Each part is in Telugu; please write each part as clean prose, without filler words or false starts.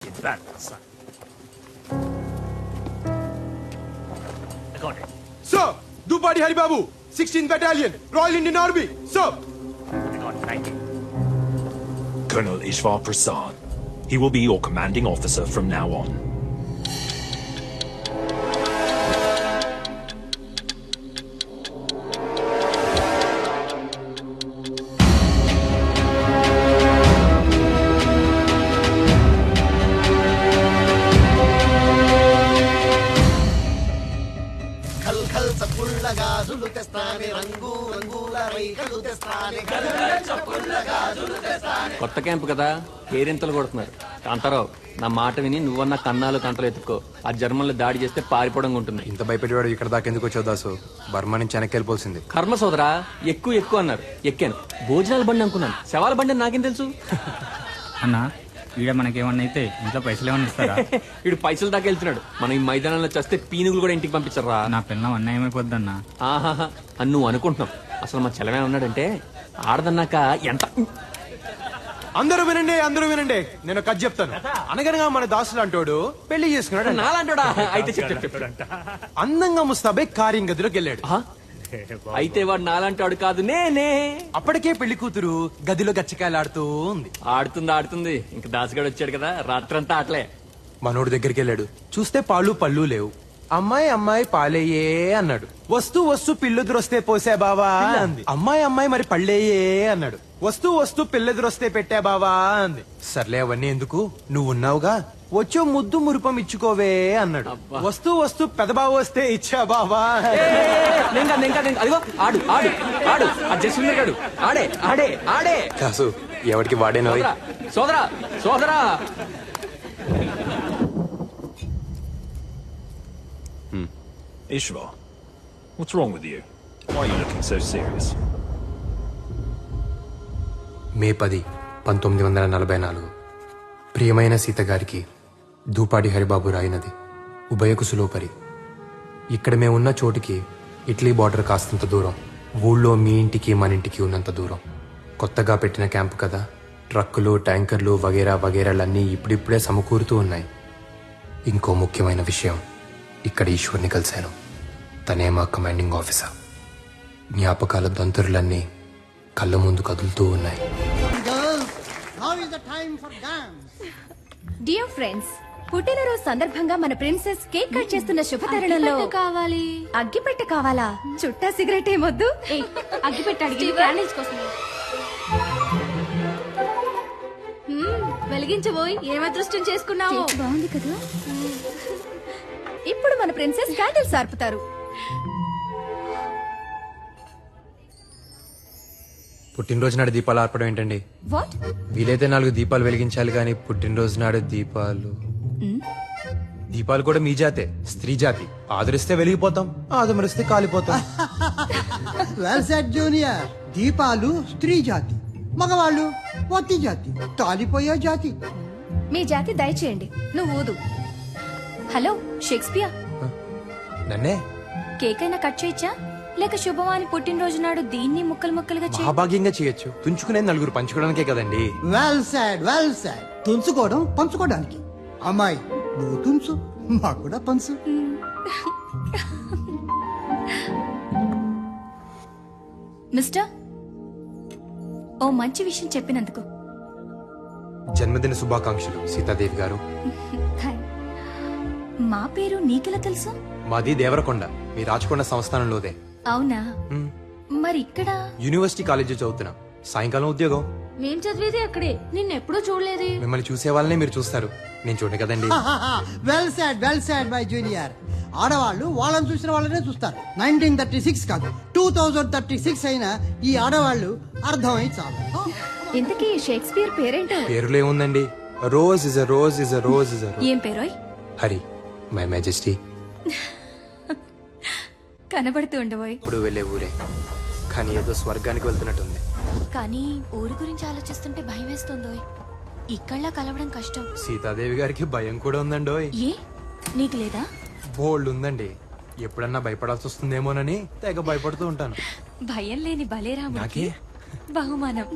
That son. I got it. Sir, Dupadi Haribabu, 16th Battalion, Royal Indian Army. Sir. I got it. Thank you. Colonel Ishvar Prasad. He will be your commanding officer from now on. Khal Khal చప్పుళ్ళ గాజులు తెస్తానే రంగు రంగుల రైకలు తెస్తానే కొత్త క్యాంప్ కదా కేరింతలు కొడుతున్నారు. కాంతారావు, నా మాట విని నువ్వన్న కన్నాలు కంటలు ఎత్తుకో. ఆ జర్మన్లు దాడి చేస్తే పారిపోవడం ఉంటుంది. ఇంత భయపెట్టేవాడు ఇక్కడ దాకా ఎందుకు వచ్చావు దాసు? బర్మా నుంచి వెనక్కి వెళ్ళిపోతుంది. కర్మ సోదరా, ఎక్కువ అన్నారు. ఎక్కాను. భోజనాల బండి అనుకున్నాను. శవాల బండి అని నాకేం తెలుసు? అన్నా ఈడ మనకేమన్నా అయితే ఇంట్లో పైసలు ఏమన్నా ఇస్తారా? వీడు పైసలు దాకా వెళ్తున్నాడు. మనం ఈ మైదానంలో చేస్తే పీనుగులు కూడా ఇంటికి పంపించరా? నా పిల్లం అన్న ఏమైపోద్దన్నా? ఆహాహా అని నువ్వు అనుకుంటున్నావు. అసలు మా చెల్లమే ఉన్నాడంటే ఆడదన్నాక ఎంత. అందరూ వినండి నేను కథ చెప్తాను. అనగనగా మన దాసులు అంటోడు పెళ్లి చేసుకున్నాడు. నాలంటాడా? అయితే చెప్పు. అందంగా ముస్తాబై కార్యం గదిలోకి వెళ్ళాడు. అయితే వాడు నాలంటాడు కాదు, నేనే. అప్పటికే పెళ్లి కూతురు గదిలో గచ్చకాయలాడుతూ ఉంది. ఆడుతుంది. ఇంక దాసుగాడు వచ్చాడు కదా, రాత్రంతా ఆటలే. మనోడు దగ్గరికి వెళ్ళాడు. చూస్తే పాలు పళ్ళు లేవు. అమ్మాయి పాలేయే అన్నాడు. వస్తూ పిల్లెదురొస్తే పోసే బావా అంది. అమ్మాయి మరి పళ్ళేయే అన్నాడు. వస్తూ పిల్లెదురొస్తే పెట్టా బావా అంది. సర్లే అవన్నీ ఎందుకు, నువ్వు ఉన్నావుగా, వచ్చో ముద్దు మురుపం ఇచ్చుకోవే అన్నాడు. వస్తూ పెదబావ వస్తే ఇచ్చా బావా. అదిగో ఆడు ఆ జస్విందర్ గాడు ఆడే. కాసు ఎవరికి వాడేనో. సోదరా Ishvar, what's wrong with you? Why are you looking so serious? మే 10, 1944 ప్రియమైన సీత గారికి దూపాడి హరిబాబు రాయినది ఉభయకుసులోపరి. ఇక్కడ మేమున్న చోటికి ఇటలీ బార్డర్ కాస్తంత దూరం. ఊళ్ళో మీ ఇంటికి మన ఇంటికి ఉన్నంత దూరం. కొత్తగా పెట్టిన క్యాంపు కదా, ట్రక్కులు ట్యాంకర్లు వగేరాలన్నీ ఇప్పుడిప్పుడే సమకూరుతూ ఉన్నాయి. ఇంకో ముఖ్యమైన విషయం, ఇక్కడ ఈశ్వర్ని కలిశాను. తనే మా కమాండింగ్ ఆఫీసర్. జ్ఞాపకాల దంతురులన్నీ కళ్ళ ముందు కదులుతూ ఉన్నాయి. డియర్ ఫ్రెండ్స్, పుట్టినరోజు సందర్భంగా మన ప్రిన్సెస్ కేక్ కట్ చేస్తున్న శుభ తరుణంలో కావాలి అగ్గిపెట్టె కావాలా? చుట్టా సిగరెట్ ఏమొద్దు. అగ్గిపెట్టాడు వెలిగించబోయ్. ఏం అదృష్టం చేసుకున్నావు? బాగుంది కదా. ఇప్పుడు మన ప్రిన్సెస్ క్యాండిల్స్ ఆర్పుతారు. పుట్టినరోజు నాడు దీపాలు ఆర్పడం ఏంటండి? వాట్? వీలైతే 4 దీపాలు వెలిగించాలి కానీ పుట్టినరోజు నాడు దీపాలు కూడా మీ జాతే, స్త్రీ జాతి. ఆదరిస్తే వెలిగిపోతాం, ఆదమరిస్తే కాలిపోతాం. Well said junior. దీపాలు స్త్రీ జాతి, మగవాళ్ళు వత్తి జాతి, తాలిపోయే జాతి. మీ జాతి దయచేయండి. నువ్వు ఊదు. హలో షేక్స్పియర్, నన్నే కేక్ అయినా కట్ చేయొచ్చా? లేక శుభమాని పుట్టినరోజు నాడు దీన్ని ముక్కలుగా చేయి. మహాభాగ్యంగా చేయొచ్చు. తుంచుకునే 4 పంచుకోవడానికే కదండి. Well said. తుంచుకోవడం పంచుకోవడానికి. అమ్మాయి నువ్వు తుంచు, మాకు కూడా పంచు. మిస్టర్, ఓ మంచి విషయం చెప్పినందుకు. జన్మదిన శుభాకాంక్షలు సీతాదేవి గారు. మా పేరు నీకెలా తెలుసు? మాది దేవరకొండ, మీ రాచకొండ సంస్థానంలోదే. అవునా? మరి ఇక్కడ యూనివర్సిటీ కాలేజీ చదువుతున్నా. సాయంకాలం ఉద్యోగం. మేం చదివేది అక్కడే. నిన్నెప్పుడూ చూడలేదు. మిమ్మల్ని చూసే వాళ్ళనే మీరు చూస్తారు, నేను చూడను కదండి. Well said my junior. ఆడవాళ్ళు వాళ్ళని చూసిన వాళ్ళనే చూస్తారు. 1936 కాదు, 2036 అయినా ఈ ఆడవాళ్ళు అర్థమై చాలు. ఇంతకీ షేక్స్పియర్ పేరేంటో? పేరులో ఏముందండి? Rose is a rose is a rose is a rose. ఏం పేరోయ్? Hari, my majesty. కనబడుతూ ఉండబోయ్. ఇప్పుడు వెళ్ళే ఊరే, కానీ ఏదో స్వర్గానికి వెళ్తున్నట్టుంది. కానీ ఊరి గురించి ఆలోచిస్తుంటే భయం వేస్తుందో. ఇక్కడ్లా కలవడం కష్టం. సీతాదేవి గారికి భయం కూడా ఉందండోయ్. ఏ, నీకు లేదా? బోల్డ్ ఉందండి. ఎప్పుడన్నా భయపడాల్సి వస్తుందేమోనని తెగ భయపడుతూ ఉంటాను. భయం లేని బలేరాముడికి బహుమానం.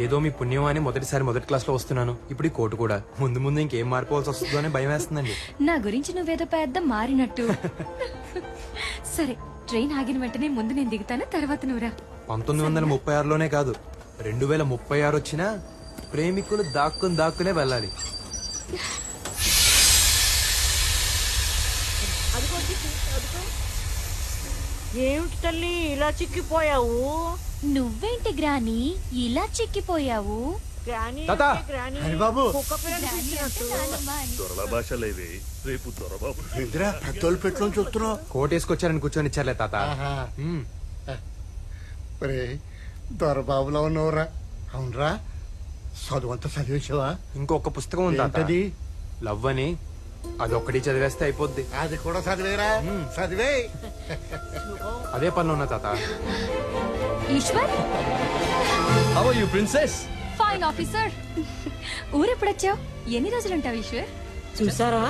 ఏదో మీ పుణ్యం అని మొదటిసారి మొదటి క్లాస్లో వస్తున్నాను. ఇప్పుడు ఈ కోటు కూడా. ముందు ముందు ఇంకేం మారిపోవాల్సి వస్తుందో అని భయం వేస్తుందండి. నా గురించి నువ్వేదో పెద్ద మారినట్టు. సరే, ట్రైన్ ఆగిన వెంటనే ముందు నేను దిగుతాను, తర్వాత నువ్వురా. 1936లోనే కాదు, 2036 వచ్చినా ప్రేమికులు దాక్కునే వెళ్ళాలి. ఏమిటి తల్లి ఇలా చిక్కిపోయావు? నువ్వేంటి గ్రాని ఇలా చిక్కిపోయావు? గ్రాని తాత! అంటే గ్రాని. బాబు కుక్క పిల్లని చూసినట్టు. దొరల భాషలేవి రేపు దొరబాబు ఇందిరా పెద్దోళ్ళు పెట్టుకొని చూస్తున్నావు. కోట్ వేసుకొచ్చారని కూర్చొని ఇచ్చారులే తాత. మ్మ్. ఒరే దొరబాబులో ఉన్నవరా. అవునరా, చదువు అంతా చదివేసావా? ఇంకొక పుస్తకం ఉంది తాత, ఏంటది? లవ్ అని. అదొక్కటి చదివేస్తే అయిపోద్ది. అది కూడా చదివేరా. చదివే. అదే పనిలో ఉన్నా తాత. Eshwar, how are you princess? Fine officer. ఊరెప్పుడొచ్చావు? ఎన్ని రోజులుంటావు ఈశ్వర్? చూసారా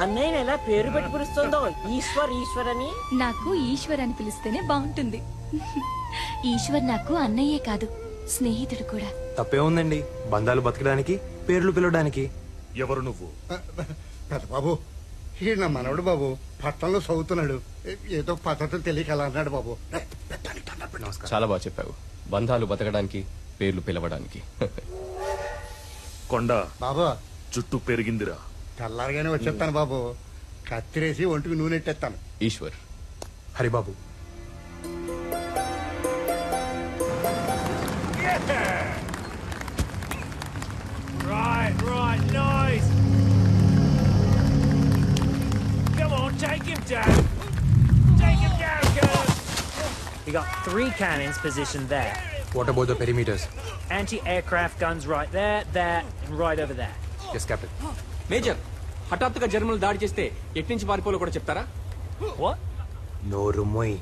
అన్నయ్య ఎలా పేరు పెట్టి పిలుస్తుందో, ఈశ్వర్ ఈశ్వర్ అని. నాకు ఈశ్వర్ అని పిలిస్తేనే బాగుంటుంది. ఈశ్వర్ నాకు అన్నయ్యే కాదు, స్నేహితుడు కూడా. తప్పే ఉందండి, బంధాలు బతకడానికి, పేర్లు పిలవడానికి. ఎవరు నువ్వు? పెద్ద బాబు, ఈ నా మనవడు బాబు పట్టణంలో చదువుతున్నాడు. ఏదో పద్ధతులు తెలియక అలా అన్నాడు బాబు. నమస్కారం. చాలా బాగా చెప్పావు. బంధాలు బతకడానికి, పేర్లు పిలవడానికి. కొండ బాబు జుట్టు పెరిగిందిరా. తెల్లారగానే వచ్చేస్తాను బాబు. కత్తిరేసి ఒంటికి నూనె ఎట్టేస్తాను. Eshwar, Haribabu. Right, nice. Come on, take him down. Take him down, girl. We got 3 cannons positioned there. What about the perimeters? Anti-aircraft guns right there, and right over there. Yes captain. Major, హఠాత్తుగా జర్మన్లు దాడి చేస్తే ఎట్నుంచి పారిపోలో కూడా చెప్తారా? What? నోరు మొయ్.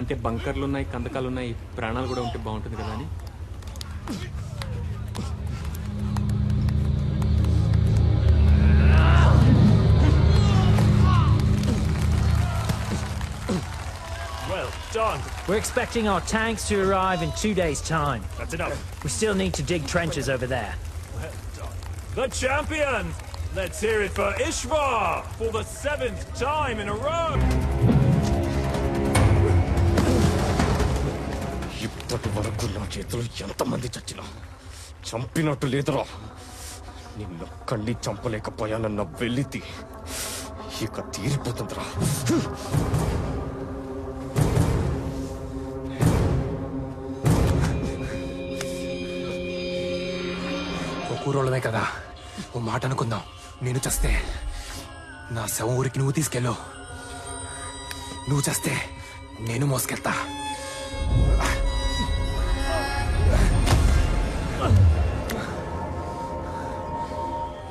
అంటే బంకర్లున్నాయి, కందకాలున్నాయి, ప్రాణాలు కూడా ఉంటే బాగుంటుంది కదా అని. Well done. We're expecting our tanks to arrive in 2 days' time. That's enough. We still need to dig trenches over there. The champions! Let's hear it for Ishvar for the 7th time in a row. ఇప్పటి వరకు నా చేతులు ఎంతమంది చచ్చినా చంపినట్టు లేదురా. నిన్నొక్కడిని చంపలేకపోయానన్న వెలితి ఇక తీరిపోతుందిరా. కూరోళ్ళమే కదా, ఓ మాట అనుకుందాం. నేను చస్తే నా శవం ఊరికి నువ్వు తీసుకెళ్ళు, నువ్వు చస్తే నేను మోసుకెళ్తా.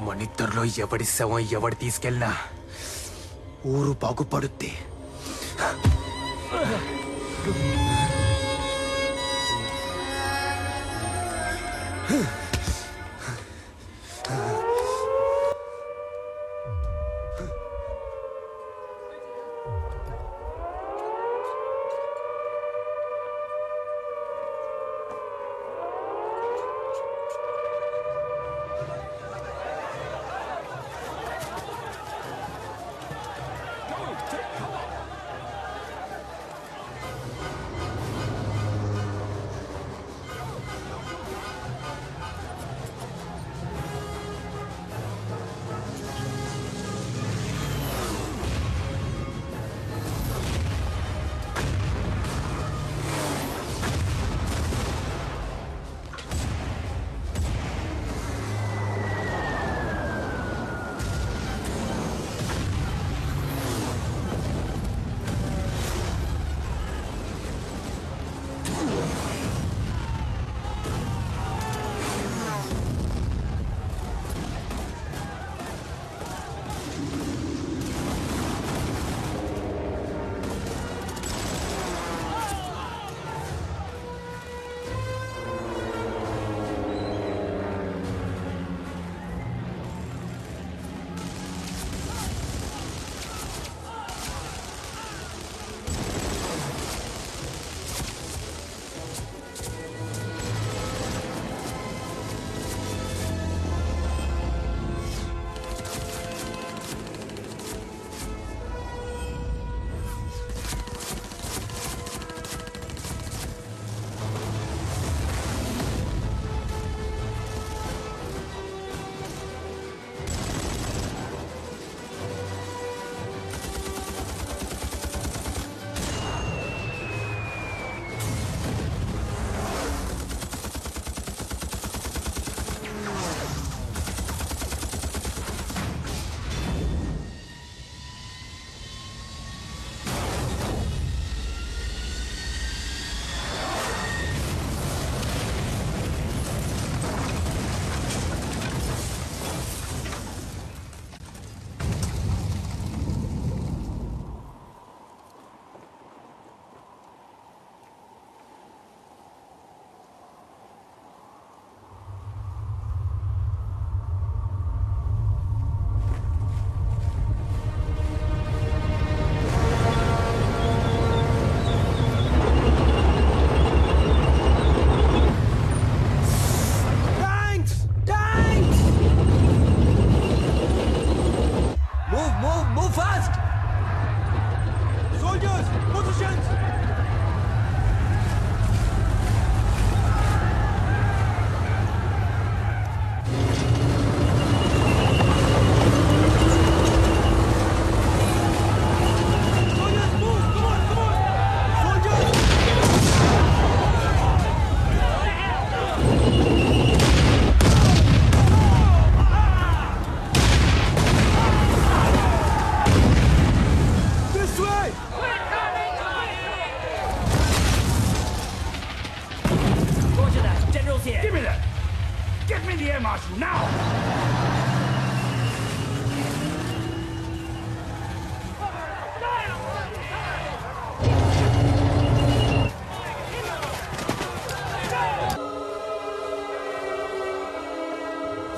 మనిద్దరిలో ఎవడి శవం ఎవడి తీసుకెళ్ళినా ఊరు బాగుపడుద్ది.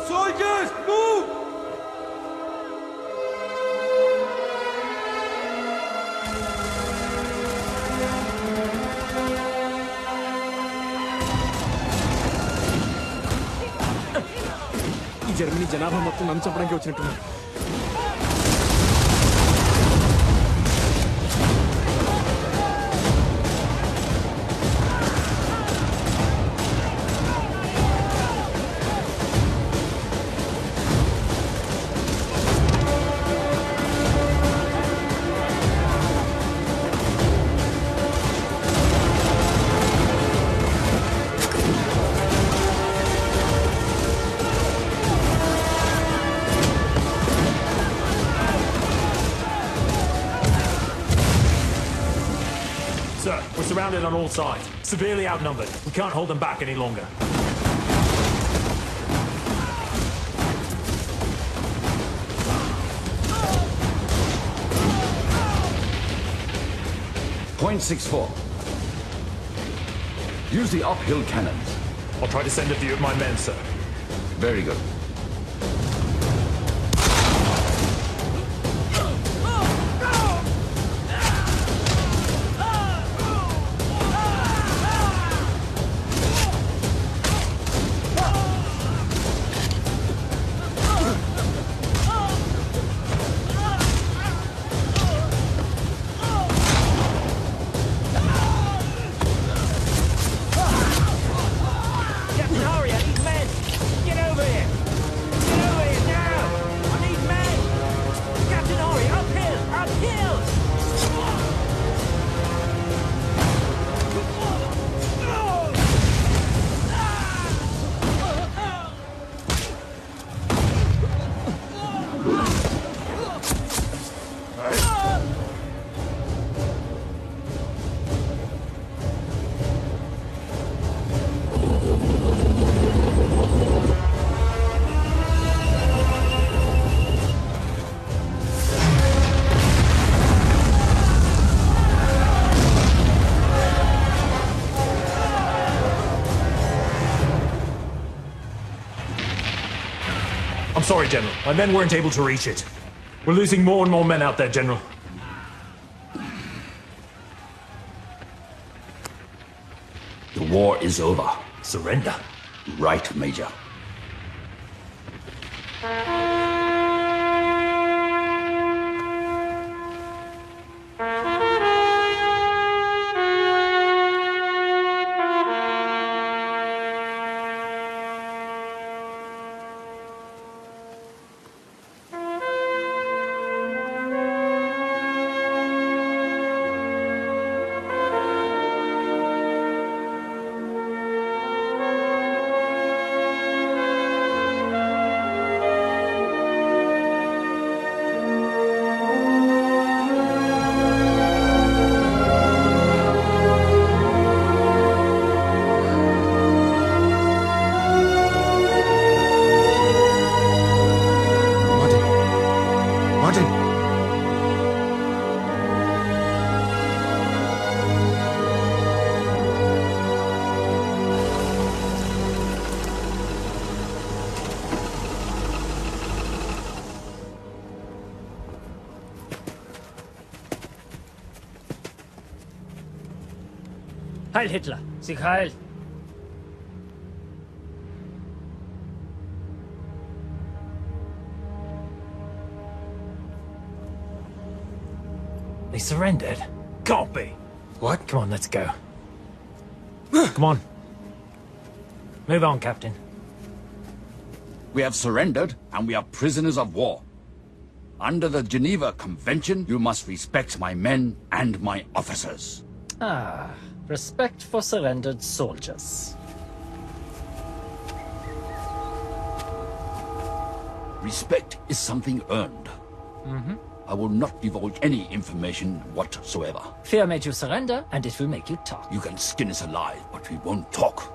Soldiers, move! ఈ జర్మనీ జనాభా మొత్తం నన్ను చంపడానికి వచ్చినట్టున్నారు. Sir, we're surrounded on all sides. Severely outnumbered. We can't hold them back any longer. .64. Use the uphill cannons. I'll try to send a few of my men, sir. Very good. Captain Hari, I need men! Get over here! Get over here now! I need men! Captain Hari, uphill! Uphill! I'm sorry, General. My men weren't able to reach it. We're losing more and more men out there, General. The war is over. Surrender. Right, Major. Martin! Heil Hitler! Sieg heil! They surrendered? Can't be. What? Come on, let's go. Come on. Move on, Captain. We have surrendered, and we are prisoners of war. Under the Geneva Convention, you must respect my men and my officers. Ah, respect for surrendered soldiers. Respect is something earned. I will not divulge any information whatsoever. Fear made you surrender, and it will make you talk. You can skin us alive, but we won't talk.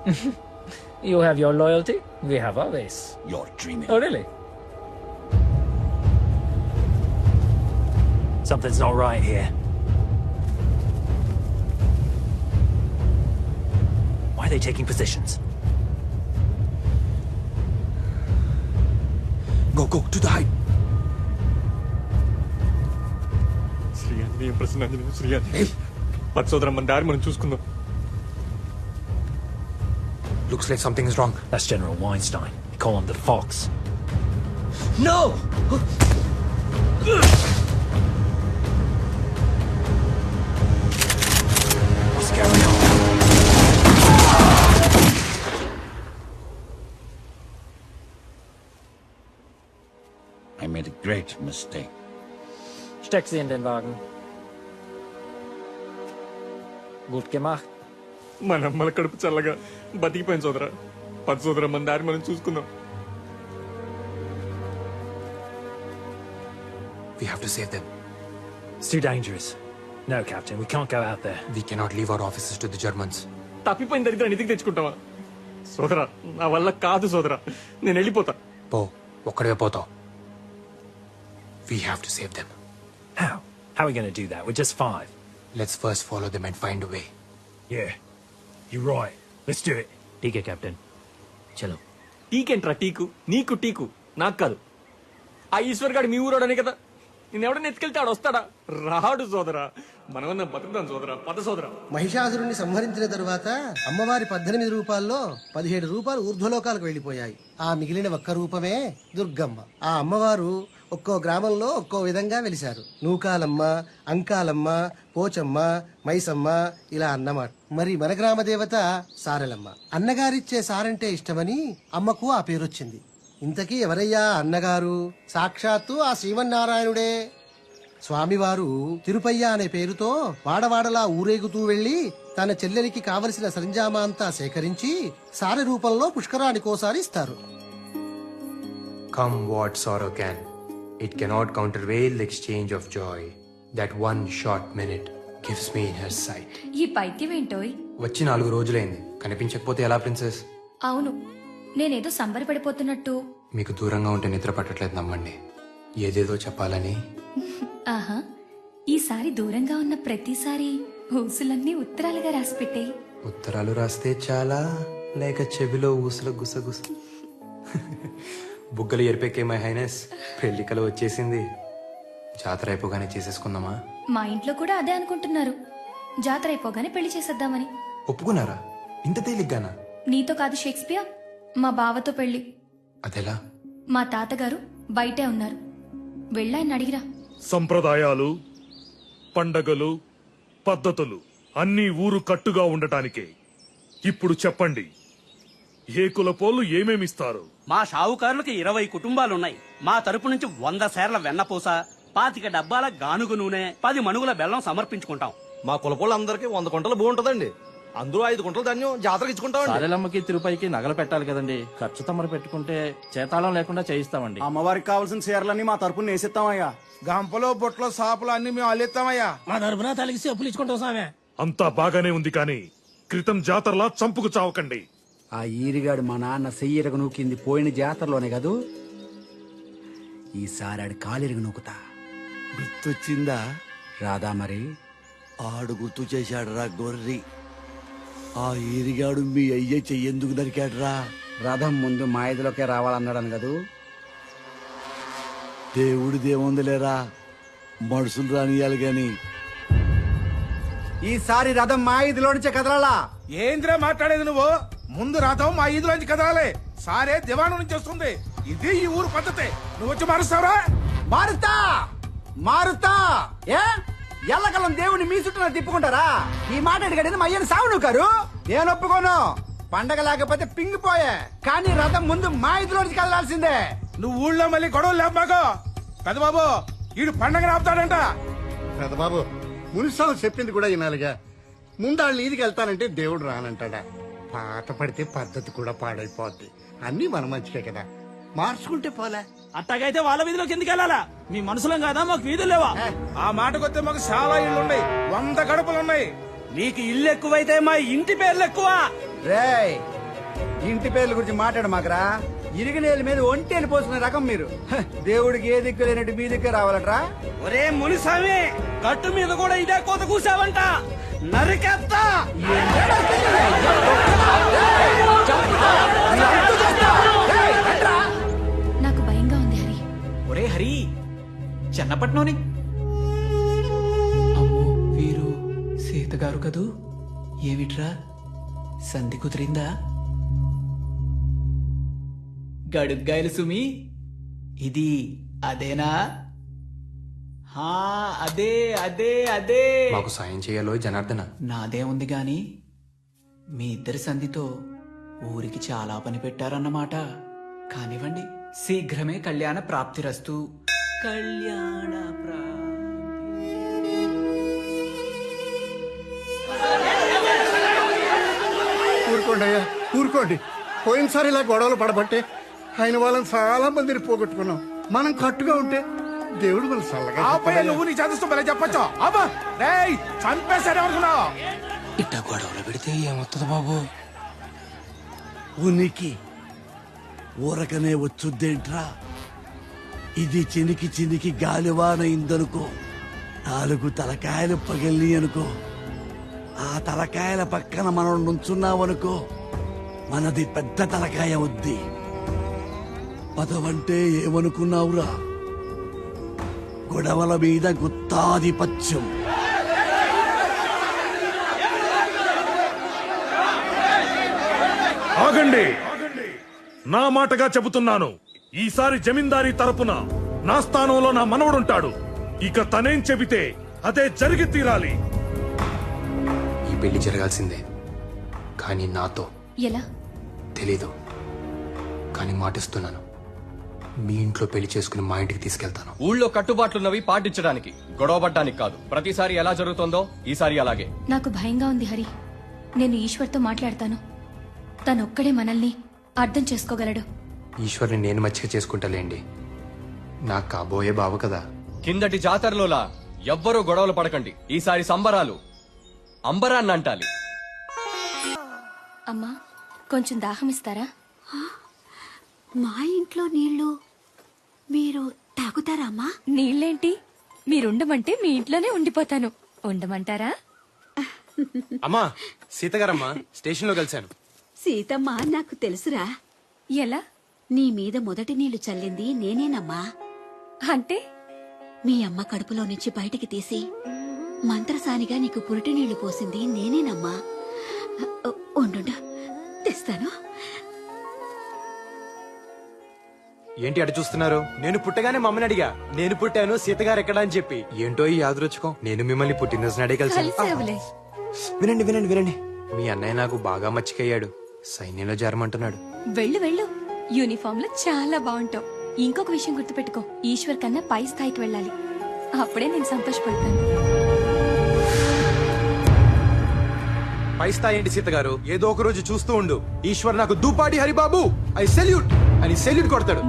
You have your loyalty, we have our ways. You're dreaming. Oh, really? Something's not right here. Why are they taking positions? go to the height. Shri Anjaneyam ప్రసన్నాంజనేయం Shri Anjaneyam పచ్చోదరం మన దారి మనం చూసుకుందాం. Looks like something is wrong. That's General Weinstein. They call him the Fox. No! What's going on? I made a great mistake. Steck sie in den Wagen. Gut gemacht. మన అమ్మల కడుపు చల్లగా బతికిపోయింది సోదరా. పది సోదరం మన దారి మనం చూసుకుందాం. We have to save them. It's too dangerous. No, Captain, we can't go out there. We cannot leave our offices to the Germans. తప్పిపోయిన దరిద్రాన్ని ఇంటికి తెచ్చుకుంటావా సోదరా? నా వల్ల కాదు సోదరా, నేను వెళ్ళిపోతా. పో, ఒక్కడే పోతావు. We have to save them. How? How are we going to do that? We're just 5. Let's first follow them and find a way. Yeah, you're right. Let's do it. ठीक है, Captain. चलो. టీకేంట్రా టీకు? నీకు టీకు, నాకు కాదు. ఆ ఈశ్వర్ గాడు మీ ఊరోడనే కదా. నేను ఎవడన్నా ఎత్తుకెళ్తే ఆడు వస్తాడా? రాడు సోదరా. మనమన్నా బతుకుతాం సోదరా. పద సోదరా. మహిషాసురుణ్ణి సంహరించిన తరువాత అమ్మవారి 18 రూపాల్లో 17 రూపాయలు ఊర్ధ్వలోకాలకు వెళ్లిపోయాయి. ఆ మిగిలిన ఒక్క రూపమే దుర్గమ్మ. ఆ అమ్మవారు ఒక్కో గ్రామంలో ఒక్కో విధంగా వెలిశారు. నూకాలమ్మ, అంకాలమ్మ, పోచమ్మ, మైసమ్మ ఇలా అన్నమాట. మరి మన గ్రామ దేవత సారెలమ్మ. అన్నగారిచ్చే సారంటే ఇష్టమని అమ్మకు ఆ పేరొచ్చింది. ఇంతకీ ఎవరయ్యా అన్నగారు? సాక్షాత్తు ఆ శ్రీమన్నారాయణుడే. స్వామివారు తిరుపయ్య అనే పేరుతో వాడవాడలా ఊరేగుతూ వెళ్లి తన చెల్లెలికి కావలసిన సరంజామా అంతా సేకరించి సారె రూపంలో పుష్కరానికోసారి ఇస్తారు. Come what sorrow can, it cannot countervail the exchange of joy that one short minute gives me in her sight. ఈ పైత్యం ఏంటోయ్? వచ్చి 4 రోజులైంది, కనిపించకపోతే ఎలా ప్రిన్సెస్? అవును, నేనేదో సంబరపడిపోతున్నట్టు. మీకు దూరంగా ఉంటే నిద్ర పట్టట్లేదు, నమ్మండి. ఏదేదో చెప్పాలని. ఆహా, ఈసారి దూరంగా ఉన్న ప్రతిసారి ఊసులన్నీ ఉత్తరాలుగా రాసిపెట్టాయి. ఉత్తరాలు రాస్తే చాలా, లేక చెవిలో ఊసుల గుసగుస. బుగ్గలు ఎరిపెక్కే మై హైనెస్, పెళ్లికలు వచ్చేసింది. జాతర అయిపోగానే చేసేసుకుందామా? మా ఇంట్లో కూడా అదే అనుకుంటున్నారు. జాతర అయిపోగానే పెళ్లి చేసేద్దామని. ఒప్పుకున్నారా? ఇంత తేలిగ్గానా? నీతో కాదు షేక్స్పియర్, మా బావతో పెళ్లి. అదెలా? మా తాతగారు బయటే ఉన్నారు, వెళ్ళాయని అడిగిరా. సంప్రదాయాలు, పండగలు, పద్ధతులు అన్నీ ఊరు కట్టుగా ఉండటానికే. ఇప్పుడు చెప్పండి, ఏ కులపోళ్ళు ఏమేమిస్తారు? మా షావుకారులకి 20 కుటుంబాలున్నాయి. మా తరపు నుంచి 100 సేర్ల వెన్నపూస, 25 డబ్బాల గానుగు నూనె, 10 మణుగుల బెల్లం సమర్పించుకుంటాం. మా కులపోళ్ళందరికీ 100 కుంటల భూ ఉంటదండి. అందులో 5 కుంటల ధాన్యం జాతరకి ఇచ్చుకుంటాం. సారెలమ్మకి తిరుపతికి నగలు పెట్టాలి కదండి. ఖర్చు తమరు పెట్టుకుంటే చేతాళం లేకుండా చేయిస్తామండి. అమ్మవారికి కావాల్సిన చీరలన్నీ మా తరపున వేసిస్తామయ్యా. గంపలో బొట్లో సాపులు అన్ని మేము అల్లిస్తామయ్యా. మా తరపున తలకి అప్పులు ఇచ్చుకుంటాం సామే. అంతా బాగానే ఉంది కానీ క్రితం జాతరలా చంపుకు చావకండి. ఆ ఈరిగాడు మా నాన్న సెయ్యరగ నూకింది పోయిన జాతరలోనే కదూ. ఈసారి ఆడు కాలిరగ నూకుతా. గుర్తొచ్చిందా? రాదా మరి? ఆడు గుర్తు చేశాడు రా గొర్రి. ఆ ఈరిగాడు మీ అయ్య చెయ్యేందుకు దరికాడురా? రథం ముందు మా ఇదిలోకే రావాలన్నాడని కదూ. దేవుడి దేముందిలేరా, మనుషులు రానియాలి గాని. ఈసారి రథం మా ఇదిలో నుంచే కదలాలా. ఏంద్రా మాట్లాడేది నువ్వు? ముందు రథం మా ఈదులోంచి కదలాలి. సారే దివాణం నుంచి వస్తుంది. ఇది ఈ ఊరు పద్ధతి. నువ్వు వచ్చి మారుస్తావురా? మారుతా మారుతా. ఏ ఎల్లకలం దేవుని మీ చుట్టూ తిప్పుకుంటారా? ఈ మాట అడిగాడని మా అయ్యని సావు నువ్వు. నేను ఒప్పుకోను. పండగ లేకపోతే పింగిపోయే, కానీ రథం ముందు మా ఇదిలో నుంచి కదలాల్సిందే. నువ్వు ఊళ్ళో మళ్ళీ గొడవలు లేపాకో. పెద్దబాబు, ఈడు పండగ ఆపుతాడంట. పెద్దబాబు, మునిసావు చెప్పింది కూడా వినాలిగా. ముందాళ్ళు ఈదికి వెళ్తానంటే దేవుడు రానంటాడా? పాత పడితే పద్ధతి కూడా పాడైపోద్ది. అన్నీ మన మంచికే కదా, మార్చుకుంటే పోలే. అట్టగైతే వాళ్ళ వీధిలోకి ఎందుకు వెళ్ళాలా? మీ మనుషులం కాదా, మాకు వీధులు లేవా? ఆ మాటకొస్తే మాకు చాలా ఇళ్ళున్నాయి, 100 గడపలున్నాయి. నీకు ఇల్లు ఎక్కువైతే మా ఇంటి పేర్లు ఎక్కువ. రేయ్, ఇంటి పేర్ల గురించి మాట్లాడు మాకరా. ఇరిగినేల మీద ఒంటేలు పోసుకునే రకం మీరు. దేవుడికి ఏ దిక్కు లేనట్టు మీ దిక్కు రావాలట్రా. ఒరే మునిసామి, గట్టు మీద కూడా ఇదే కోత కూసావంట, నరికేస్తా. నాకు భయంగా ఉంది హరి. హరి చెన్నపట్నంని అమ్మో వీరు సీత గారు కదూ ఏమిట్రా సంధి కుదిరిందా గడుగ్గాయలు సుమి ఇది అదేనా హా అదే అదే అదే మాకు సాయం చేయాలో జనార్దన. నాదే ఉంది గాని మీ ఇద్దరి సంధితో ఊరికి చాలా పని పెట్టారన్నమాట. కానివ్వండి, శీఘ్రమే కళ్యాణ ప్రాప్తిరస్తు. కళ్యాణ ఊరుకోండి అయ్యా, ఊరుకోండి. పోయినసారి ఇలా గొడవలు పడబట్టే ఆయన వాళ్ళని చాలా మందిని పోగొట్టుకున్నాం. మనం కట్టుగా ఉంటే దేవుడు మన చల్లగా ఆపే నువ్వు నీ చదువుతూ భలే చెప్పొచ్చు. అబ్బా రేయ్ చంపేశాడు అనుకున్నావు. ఇట్ట గొడవలు పెడితే ఏమవుతుంది బాబు? ఉనికి ఊరకనే వచ్చుద్దేంట్రా? ఇది చినికి చినికి గాలివానయిందనుకో, 4 తలకాయలు పగిలి అనుకో, ఆ తలకాయల పక్కన మనం నుంచున్నావనుకో, మనది పెద్ద తలకాయ వద్ది. పదవంటే ఏమనుకున్నావురా? గొడవల మీద గుత్తాధిపత్యం. ఆగండి, నా మాటగా చెబుతున్నాను. ఈసారి జమీందారీ తరపున నా స్థానంలో నా మనవడుంటాడు. ఇక తనేం చెబితే అదే జరిగి తీరాలి. ఈ పెళ్లి జరగాల్సిందే, కానీ నాతో. ఎలా? తెలీదు, కానీ మాటిస్తున్నాను. మీ ఇంట్లో పెళ్లి చేసుకుని మా ఇంటికి తీసుకెళ్తాను. ఊళ్ళో కట్టుబాట్లున్నవి పాటించడానికి, గొడవపడ్డానికి కాదు. ప్రతిసారి ఎలా జరుగుతుందో ఈసారి అలాగే. నాకు భయంగా ఉంది హరి. నేను ఈశ్వర్తో మాట్లాడతాను. తనొక్కడే మనల్ని అర్థం చేసుకోగలడు. ఈశ్వర్ని నేను మచ్చిక చేసుకుంటాలేండి. నా కాబోయే బావ కదా. కిందటి జాతరలోలా ఎవ్వరూ గొడవలు పడకండి. ఈసారి సంబరాలు అంబరాన్ని అంటాలి. అమ్మా, కొంచెం దాహం ఇస్తారా? మా ఇంట్లో నీళ్లు మీరు తాగుతారా అమ్మా? నీళ్ళేంటి, మీరుండమంటే మీ ఇంట్లోనే ఉండిపోతాను. ఉండమంటారా? అమ్మా, సీతగారమ్మా స్టేషన్ లో కలిశాను. సీతమ్మ నాకు తెలుసురా. ఎలా? నీ మీద మొదటి నీళ్లు చల్లింది నేనేనమ్మా. అంటే మీ అమ్మ కడుపులో నుంచి బయటికి తీసి మంత్రసానిగా నీకు పురిటి నీళ్లు పోసింది నేనేనమ్మా. ఉండు, తెస్తాను. ఏంటి అటు చూస్తున్నారు? నేను పుట్టగానే మమ్మని అడిగా, నేను పుట్టాను సీతగారు ఎక్కడా అని చెప్పి. ఏంటో ఈ యాదృచ్ఛికం, నేను మిమ్మల్ని పుట్టినరోజు నాడే కలిసాను. వినండి వినండి వినండి, మీ అన్నయ్య నాకు బాగా మచ్చికయ్యాడు. సైన్యంలో చేరమంటున్నాడు. వెళ్ళు వెళ్ళు, యూనిఫామ్ లో చాలా బాగుంటావు. ఇంకొక విషయం గుర్తుపెట్టుకో, ఈశ్వర్ కన్నా పై స్థాయికి వెళ్ళాలి. అప్పుడే నేను సంతోషపడతాను. పై స్థాయి ఏంటి సీతగారు? ఏదో ఒక రోజు చూస్తూ ఉండు, ఈశ్వర్ నాకు దూపాటి హరిబాబు ఐ సెల్యూట్ అని సెల్యూట్ కొడతాడు.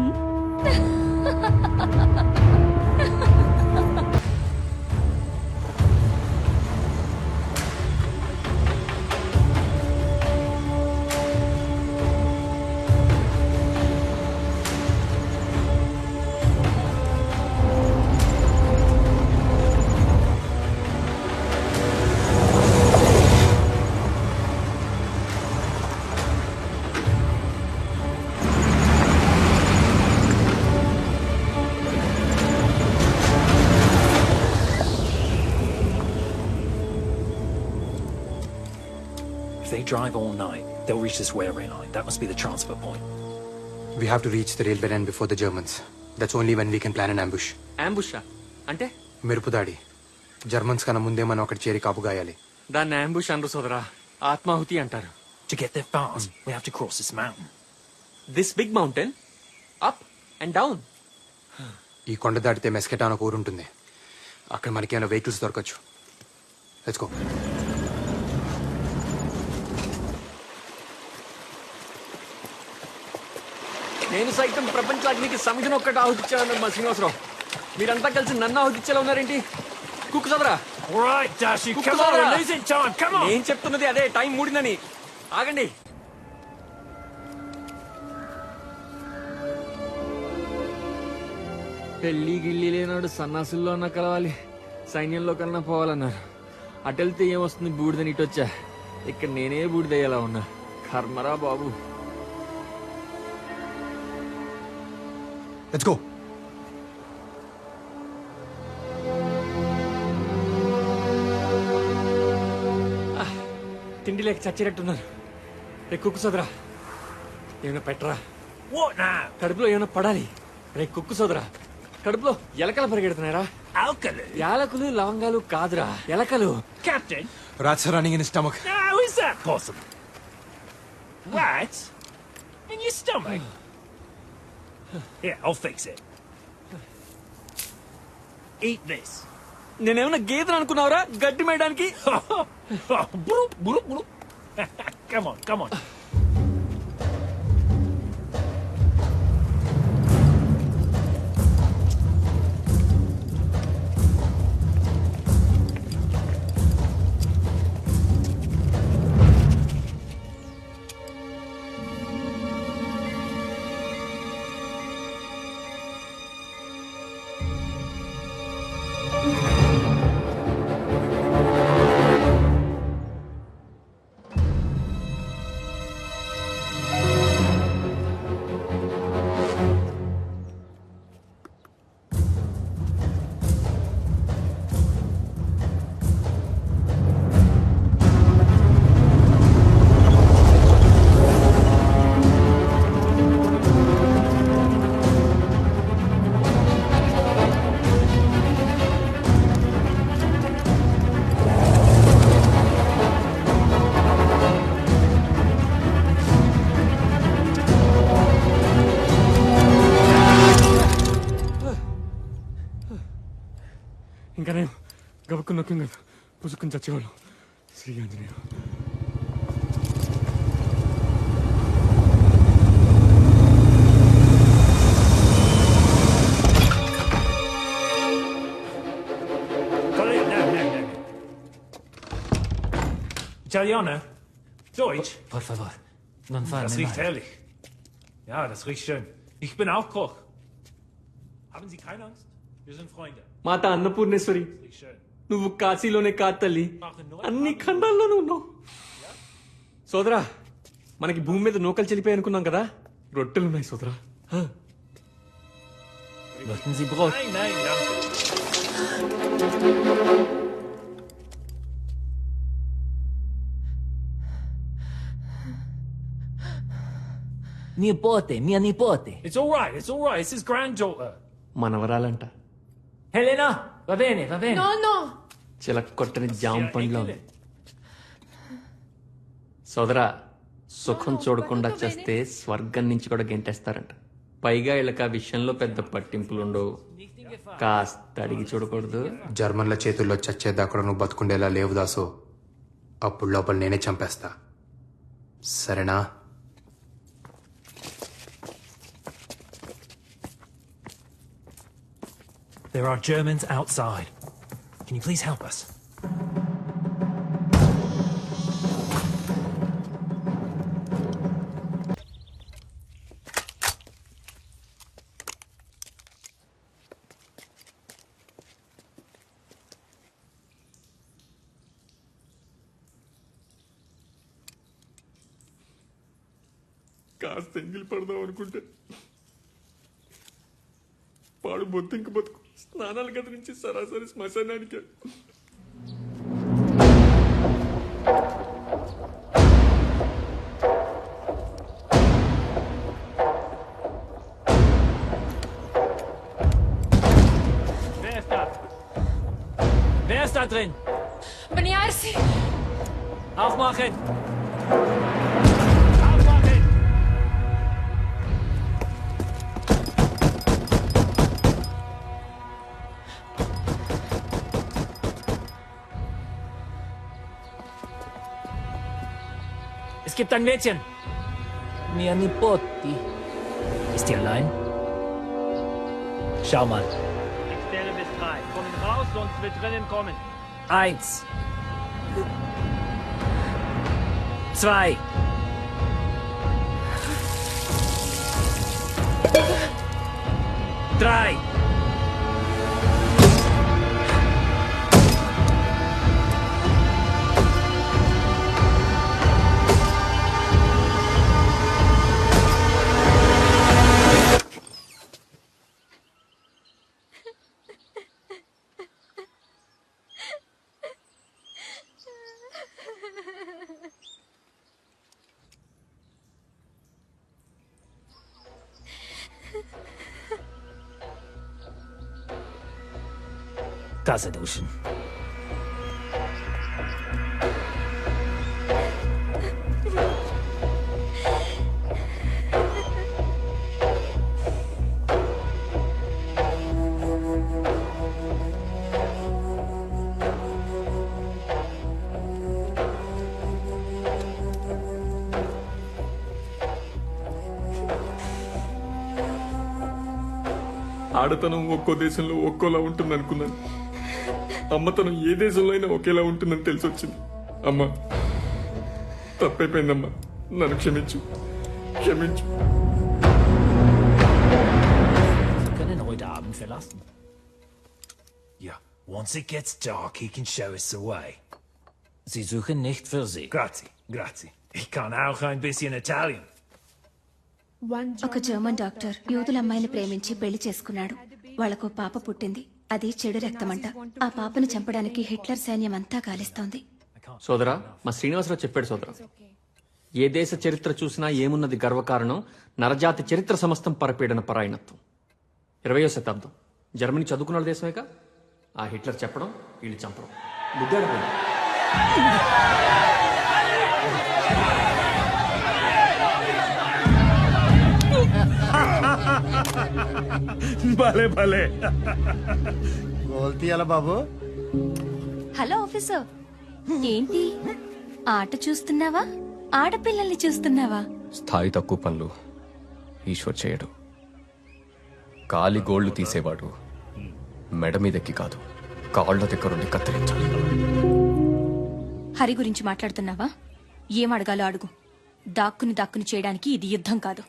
If they drive all night, they'll reach this railway line. That must be the transfer point. We have to reach the railway line before the Germans. That's only when we can plan an ambush. Ambush అంటే? మెరుపు దాడి. జర్మన్స్ కన్నా ముందే మనం అక్కడ చేరి కాపు గాయాలి. దాన్ని అంబుష్ అనరు సోదరా, ఆత్మాహుతి అంటారు. To get there fast, we have to cross this mountain. This big mountain? Up and down? ఈ కొండ దాటితే మెస్కెటా అని ఒక ఊరు ఉంటుంది. అక్కడ మనకి ఏమైనా వెహికల్స్ దొరకచ్చు. Let's go. నేను సైతం ప్రపంచానికి సమిధిని ఒక్కటి ఆహుతిచ్చాను మా శ్రీనివాసరావు. మీరంతా కలిసి నన్ను ఆహుతిచ్చేలా ఉన్నారేంటి? కుక్కు సదరా. Right, Dashi, come on, we're losing time, come on! నేను చెప్తున్నది అదే, టైం మూడిందని. ఆగండి. పెళ్లి గిల్లి లేనాడు సన్నాసుల్లో అన్నా కలవాలి, సైన్యంలో కన్నా పోవాలన్నారు. అటెళ్తే ఏమొస్తుంది బూడిదని ఇటొచ్చా. ఇక్కడ నేనే బూడిదయ్యేలా ఉన్నా. కర్మరా బాబు. Let's go. తిండి లేక చచ్చేటట్టున్నారు. రే కుక్కు సోదరా, ఏమైనా పెట్టరా. What now? కడుపులో ఏమైనా పడాలి. రే కుక్కు సోదరా, కడుపులో ఎలకలు పరిగెడుతున్నాయరా. Alkali? యాలకులు లవంగాలు కాదురా, ఎలకలు. Captain? Rats are running in his stomach. How is that possible? Rats? In your stomach? Here, I'll fix it. Eat this. నేనేమన్నా గేదెలు అనుకున్నావురా గడ్డి మేయడానికి? Bloop, bloop, bloop. Come on, come on. ఇంకా నేను గబుక్కుని నొక్కింది కదా, పుసుక్కుని చచ్చేవాళ్ళు. Shri Anjaneya. Italiano? Deutsch? Por favor, non farmi Das riecht male. herrlich. Ja, das riecht schön. Ich bin auch Koch. Haben Sie keine Angst? Wir sind Freunde. మాత అన్నపూర్ణేశ్వరి, Riecht schön. నువ్వు కాశీలోనే కాదు తల్లి, అన్ని ఖండాల్లోనూ ఉన్నావు. సోదరా, మనకి భూమి మీద నూకలు చెల్లిపోయి అనుకున్నాం కదా, రొట్టెలున్నాయి సోదరా. Möchten Sie Brot? Nein, nein, danke. Nipote, mia nipote. It's all right, it's all right. It's his granddaughter. మనవరాలంట. Helena, va bene, va bene. చిలక కొట్టని జామ పండ్లో ఉంది. సోదరా, సుఖం చూడకుండా చేస్తే స్వర్గం నుంచి కూడా గెంటేస్తారంట. పైగా వీళ్ళకి ఆ విషయంలో పెద్ద పట్టింపులు ఉండవు. కాస్త అడిగి చూడకూడదు. జర్మన్ల చేతుల్లో చచ్చేదాకా నువ్వు బతుకుండేలా లేవు దాసు. అప్పుడు లోపల నేనే చంపేస్తా. సరేనా? There are Germans outside. Can you please help us? కాస్త ఎంగిలి పడదాం అనుకుంటే పాడు బొత్తింక బతుకు. స్నానాల గది నుంచి సరాసరి శ్మశానానికి. Wer ist da? Wer ist da drin? Beniarsi! Aufmachen! Es gibt ein Mädchen. Mia nipoti. Ist die allein? Schau mal. Ich zähle bis 3. Kommen raus, sonst wird drinnen kommen. 1. 2. 3. Tasse duschen. ఆడతనం ఒక్కో దేశంలో ఒక్కోలా ఉంటుంది అనుకున్నాను. అమ్మతనం ఏ దేశంలో అయినా ఒకేలా ఉంటుందని తెలిసి వచ్చింది. అమ్మా, తప్పైపోయిందమ్మా, నన్ను క్షమించు, క్షమించు. Sie können heute Abend verlassen. Ja, once it gets dark, he can show us the way. Sie suchen nicht für Sie. Grazie, grazie. Ich kann auch ein bisschen Italian. ఒక జర్మన్ డాక్టర్ యూదుల అమ్మాయిని ప్రేమించి పెళ్లి చేసుకున్నాడు. వాళ్లకు పాప పుట్టింది. అది చెడు రక్తమంట. ఆ పాపను చంపడానికి హిట్లర్ సైన్యం అంతా గాలిస్తోంది. సోదరా, మా శ్రీనివాసరావు చెప్పాడు సోదరా, ఏ దేశ చరిత్ర చూసినా ఏమున్నది గర్వకారణం, నరజాతి చరిత్ర సమస్తం పరపీడన పరాయణత్వం. 20వ శతాబ్దం జర్మనీ చదువుకున్న దేశమేక. ఆ హిట్లర్ చెప్పడం, వీళ్ళు చంపడం. బుద్ధాడు భలే భలే. గోల్తీయాల బాబు. హలో ఆఫీసర్, ఏంటి ఆట చూస్తున్నావా, ఆడపిల్లల్ని చూస్తున్నావా? స్థాయి తక్కువ పనులు ఈశ్వర్ చేయడు. కాలి గోళ్లు తీసేవాడు మెడ మీదెక్కి కాదు, కాళ్ల దగ్గరుండి కత్తిరించాలి. హరి గురించి మాట్లాడుతున్నావా? ఏం అడగాలో అడుగు. దాక్కుని చేయడానికి ఇది యుద్ధం కాదు,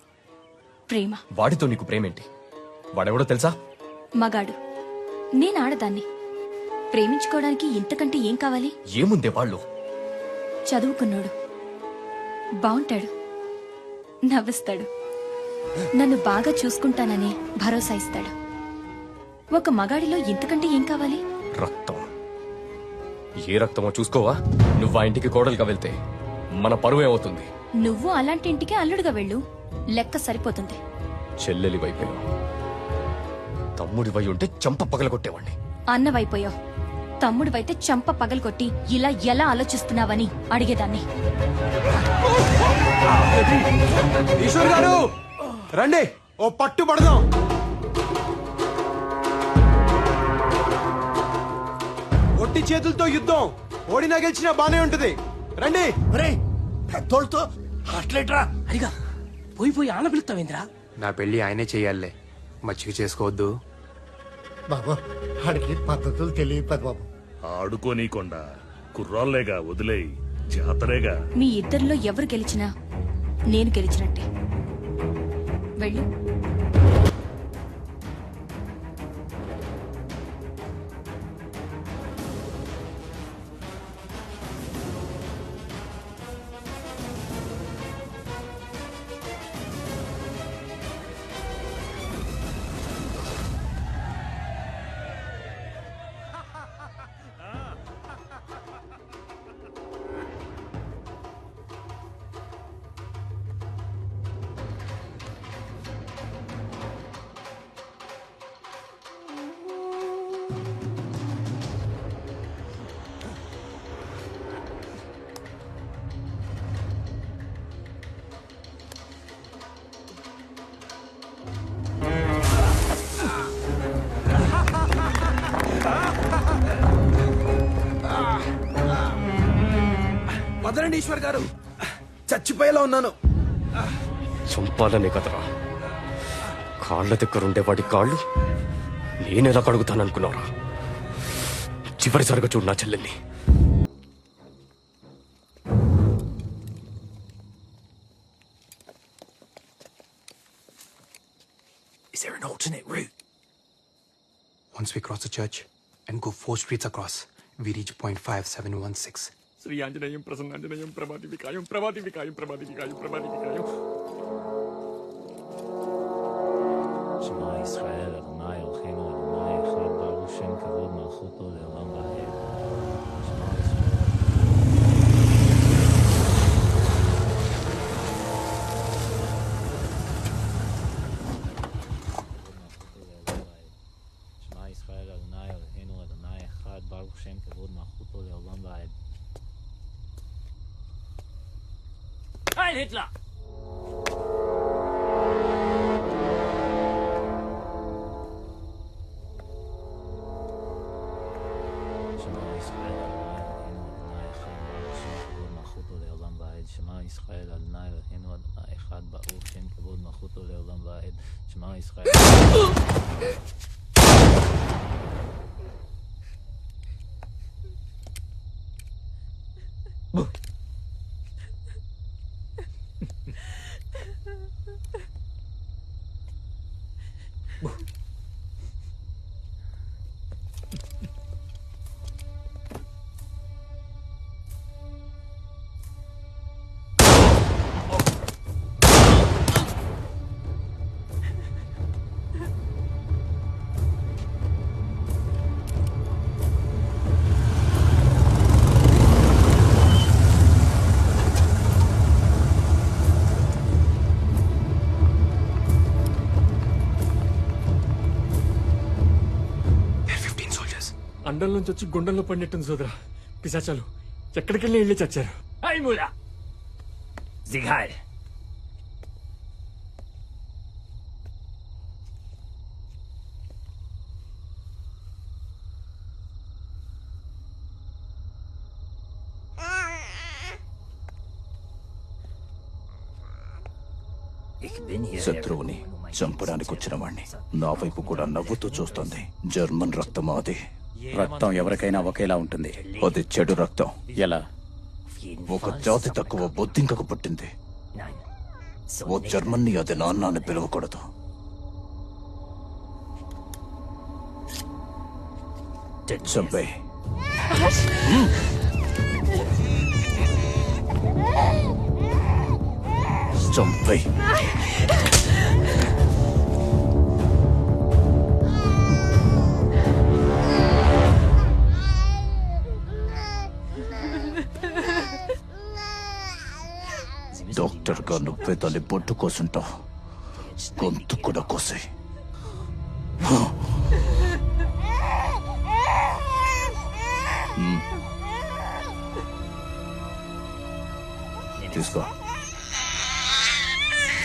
ప్రేమ. వాడితో నీకు ప్రేమేంటి? వాడెవడో తెలుసా? మగాడు. నేను ఆడదాన్ని. ప్రేమించుకోవడానికి ఇంతకంటే ఏం కావాలి? ఏముందే వాళ్ళు? చదువుకున్నాడు, బాగుంటాడు, నవ్విస్తాడు, నన్ను బాగా చూసుకుంటానని భరోసా ఇస్తాడు. ఒక మగాడిలో ఇంతకంటే ఏం కావాలి? రక్తం. ఏ రక్తమో చూసుకోవా? నువ్వు ఆ ఇంటికి కోడలుగా వెళ్తే మన పరువు ఏమవుతుంది? నువ్వు అలాంటి ఇంటికి అల్లుడుగా వెళ్ళు, లెక్క సరిపోతుంది. చెల్లెలి వైపోయావు, తమ్ముడి వై ఉంటే చంప పగలగొట్టేవాణ్ణి. అన్నవైపోయావు, తమ్ముడివైతే చంప పగలగొట్టి ఇలా ఎలా ఆలోచిస్తున్నావని అడిగేదాన్ని. ఈశ్వర్ గారు రండి, ఓ పట్టు పడదాం. ఒట్టి చేతులతో యుద్ధం, ఓడినా గెలిచినా బానే ఉంటది. రండి. పెద్దోళ్ళతో అట్లేట్రా. అడిగా పోయి ఆన పిలుస్తావేంద్రా? నా పెళ్లి ఆయనే చెయ్యాలే, మచ్చిక చేసుకోవద్దు. బాబు ఆడికి పద్ధతులు తెలియదు బాబు. ఆడుకోనీకొండా కుర్రాళ్ళేగా, వదిలేయి, జాతరేగా. మీ ఇద్దరిలో ఎవరు గెలిచినా నేను గెలిచినట్టే. వెళ్ళు. వదలండి ఈశ్వర్ గారు, చచ్చిపోయేలా ఉన్నాను. చంపాలనే కదరా, కాళ్ల దగ్గరుండే వాడి కాళ్ళు నేనెలా కడుగుతాననుకున్నారా? చివరిసారిగా చూడు నా చెల్లెల్ని. Is there an alternate route? Once we cross the church and go 4 streets across, we reach point 5716. Shri Anjaneyam ప్రసన్నాంజనేయం Prabhati వికాయం Prabhati వికాయం Prabhati వికాయం Prabhati వికాయం. שמע ישראל, אדוני אלוהינו, אדוני אחד, ברוך שם כבוד מלכותו לעולם ועד. שמע ישראל. שמע ישראל, אדוני אלוהינו, אדוני אחד. שם כבוד מלכותו לעולם ועד. Heil Hitler! שמע ישראל אדוני אלוהינו אדוני אחד ברוך שם כבוד מלכותו לעולם ועד. שמע ישראל అండం నుంచి వచ్చి గుండెల్లో పడినట్టుంది సోదరా. పిశాచాలు ఎక్కడికెళ్ళి వెళ్ళి చచ్చారు. Heil Müller! Sieg heil! శత్రువుని చంపడానికి వచ్చిన వాణ్ణి నా వైపు కూడా నవ్వుతూ చూస్తుంది. జర్మన్ రక్తం అది. రక్తం ఎవరికైనా ఒకేలా ఉంటుంది. అది చెడు రక్తం. ఎలా? ఒక జాతి తక్కువ బొద్దింకకు పుట్టింది. ఓ జర్మన్ని అది నాన్న అని పిలవకూడదు. చంపే. చంపే. డాక్టర్ గా నువ్వే దాన్ని బొట్టు కోసుంటావు. గొంతు కూడా కోసే. తీసుకో.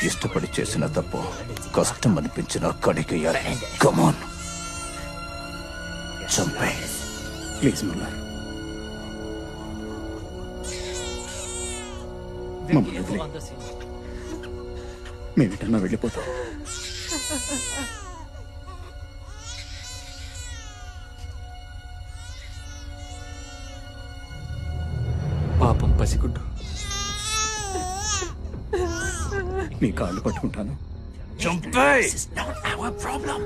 ఇష్టపడి చేసిన తప్పు కష్టం అనిపించిన కడిగేయాలి. కమాన్ చంపే. ప్లీజ్ ముల్లర్, మమ్మల్ని వదిలే. మేమిటన్నా వెళ్ళిపోతాం. పాపం పసిగుడ్డు. మీ కాళ్ళు పట్టుకుంటాను. This is not our problem.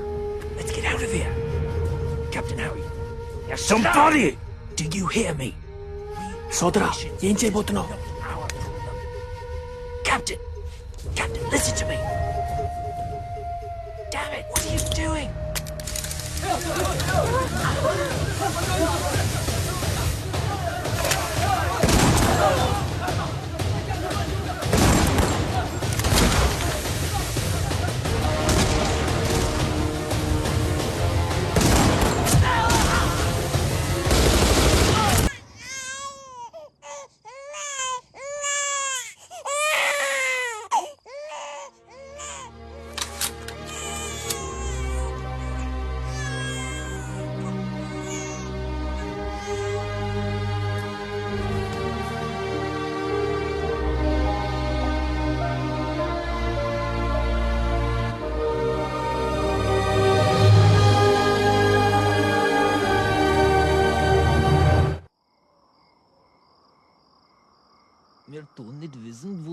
Let's get out of here. Captain Harry. Somebody! Do you hear me? సోదరా, ఏం చేయబోతున్నావు? Captain! Captain, listen to me! Damn it, what are you doing?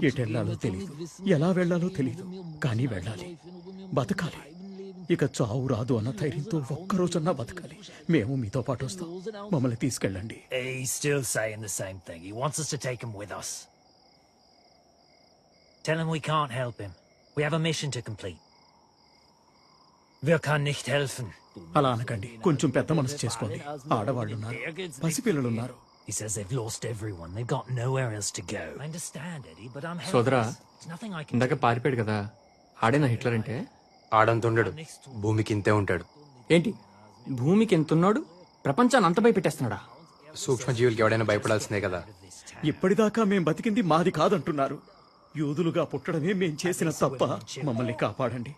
ఎటెళ్లాలో తెలీదు, ఎలా వెళ్లాలో తెలీదు. కానీ వెళ్ళాలి, బతకాలి. ఇక చావు రాదు అన్న ధైర్యంతో ఒక్కరోజన్నా బతకాలి. మేము మీతో పాటు వస్తాం. మమ్మల్ని తీసుకెళ్ళండి. He's still saying the same thing. He wants us to take him with us. Tell him we can't help him. We have a mission to complete. Wir kann nicht helfen. అలా అనకండి, కొంచెం పెద్ద మనసు చేసుకోండి. ఆడవాళ్ళున్నారు, పసిపిల్లలున్నారు. He says they've lost everyone. They've got nowhere else to go. I understand, Eddie, but I'm సోదరా, helpless. There's nothing I can ఇందాక పారిపోయాడు కదా, ఆడేనా హిట్లర్ అంటే? ఆడంతుండడు, భూమికి ఇంతే ఉంటాడు. ఏంటి, భూమికి ఎంతున్నాడు, ప్రపంచాన్ని అంత భయపెట్టేస్తున్నాడా? సూక్ష్మజీవులకి ఎవడైనా భయపడాల్సిందే కదా. ఇప్పటిదాకా మేం బతికింది మాది కాదంటున్నారు. యూదులుగా పుట్టడమే మేం చేసిన తప్ప. మమ్మల్ని కాపాడండి.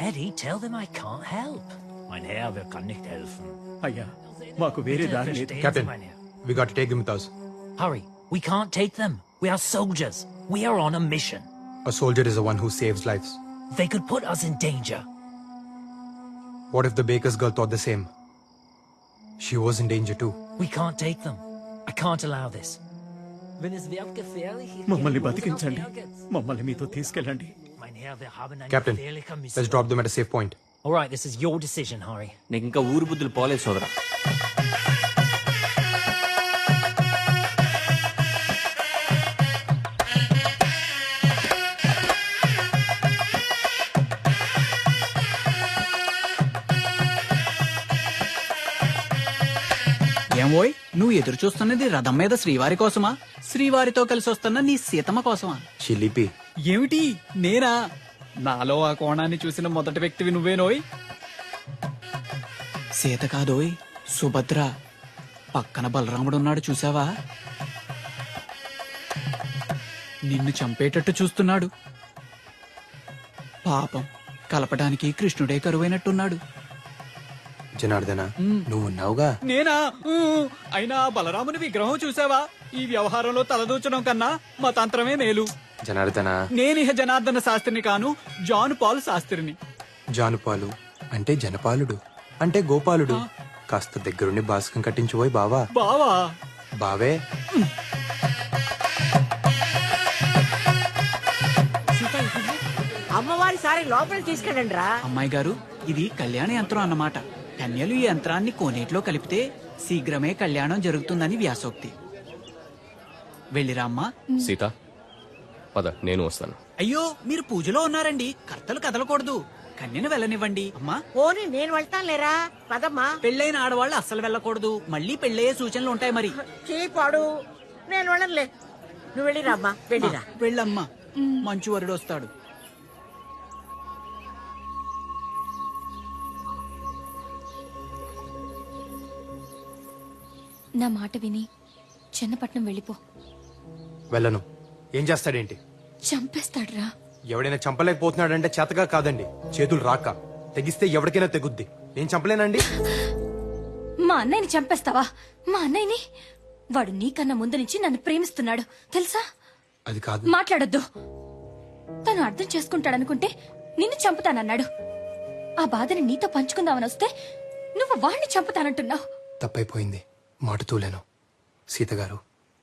Eddie, tell them I can't help. Mein Herr, wir kann nicht helfen. అయ్యా, మాకు వేరే దారి లేదు. Captain, we got to take them with us. Hurry, we can't take them. We are soldiers. We are on a mission. A soldier is the one who saves lives. They could put us in danger. What if the baker's girl thought the same? She was in danger too. We can't take them. I can't allow this. మమ్మల్ని బతికించండి. మమ్మల్ని మీతో తీసుకెళ్ళండి. Mein Herr, wir haben eine Captain, gefährliche let's Mission. drop them at a safe point. All right, this is your decision, Harry. నీకు ఇంకా ఊరు బుద్ధులు పోలేదు సోదరా. ఏమోయ్, నువ్వు ఎదురు చూస్తున్నది రథం మీద శ్రీవారి కోసమా, శ్రీవారితో కలిసి వస్తున్న నీ సీతమ్మ కోసమా? చిలిపి. ఏమిటి నేనా? నాలో ఆ కోణాన్ని చూసిన మొదటి వ్యక్తివి నువ్వేనోయ్. సీత కాదోయ్, సుభద్ర. పక్కన బలరాముడున్నాడు, చూసావా? నిన్ను చంపేటట్టు చూస్తున్నాడు. పాపం, కలపడానికి కృష్ణుడే కరువైనట్టున్నాడు. జనార్దన, నువ్వు ఉన్నావుగా. నేనా? అయినా బలరాముని విగ్రహం చూసావా? ఈ వ్యవహారంలో తలదూచడం కన్నా మా తంత్రమే మేలు. జనార్దన. నేనిహ జనార్దన శాస్త్రిని కాను, జాన్ పాల్ శాస్త్రిని. జానుపాలు అంటే జనపాలుడు అంటే గోపాలుడు. కాస్త దగ్గరుండి బాస్కం కట్టించుపోయి బావా. బావా? బావే. అమ్మవారి సారి లోపలికి తీసుకెళ్ళండి రా. అమ్మాయి గారు, ఇది కళ్యాణ యంత్రం అన్నమాట. కన్యలు ఈ యంత్రాన్ని కోనేటిలో కలిపితే శీఘ్రమే కళ్యాణం జరుగుతుందని వ్యాసోక్తి. వెళ్ళిరామ్మా. సీత, పద, నేను వస్తాను. అయ్యో, మీరు పూజలో ఉన్నారండి, కర్తలు కదలకూడదు. కన్యను వెళ్ళనివ్వండి. అమ్మా, పోనీ నేను వెళ్తాను లేరా. పదమ్మా. పెళ్ళైన ఆడవాళ్ళు అస్సలు వెళ్ళకూడదు. మళ్ళీ పెళ్ళయ్యే సూచనలు ఉంటాయి మరి. చీపాడు, నేను వెళ్ళనులే. నువ్వు వెళ్ళిరామ్మా, వెళ్ళిరా. వెళ్ళమ్మా, మంచు వరుడు వస్తాడు. నా మాట విని చిన్నపట్నం వెళ్ళిపో. వెళ్ళను. ఏం చేస్తాడేంటి? చంపేస్తాడ్రా. ఎవడైనా చంపలేకపోతున్నాడంటే చేతగా కాదండి, చేతులు రాక. తెగిస్తే ఎవరికైనా తెగుద్ది. నేను చంపలేనండి. మా అన్నయ్యని చంపేస్తావా? మా అన్నయ్యని? వాడు నీకన్నా ముందు నుంచి నన్ను ప్రేమిస్తున్నాడు తెలుసా? అది కాదు. మాట్లాడొద్దు. తను అర్థం చేసుకుంటాడనుకుంటే నిన్ను చంపుతానన్నాడు. ఆ బాధని నీతో పంచుకుందామని వస్తే నువ్వు వాణ్ణి చంపుతానంటున్నావు. తప్పైపోయింది, మాట తూలేను. సీతగారు,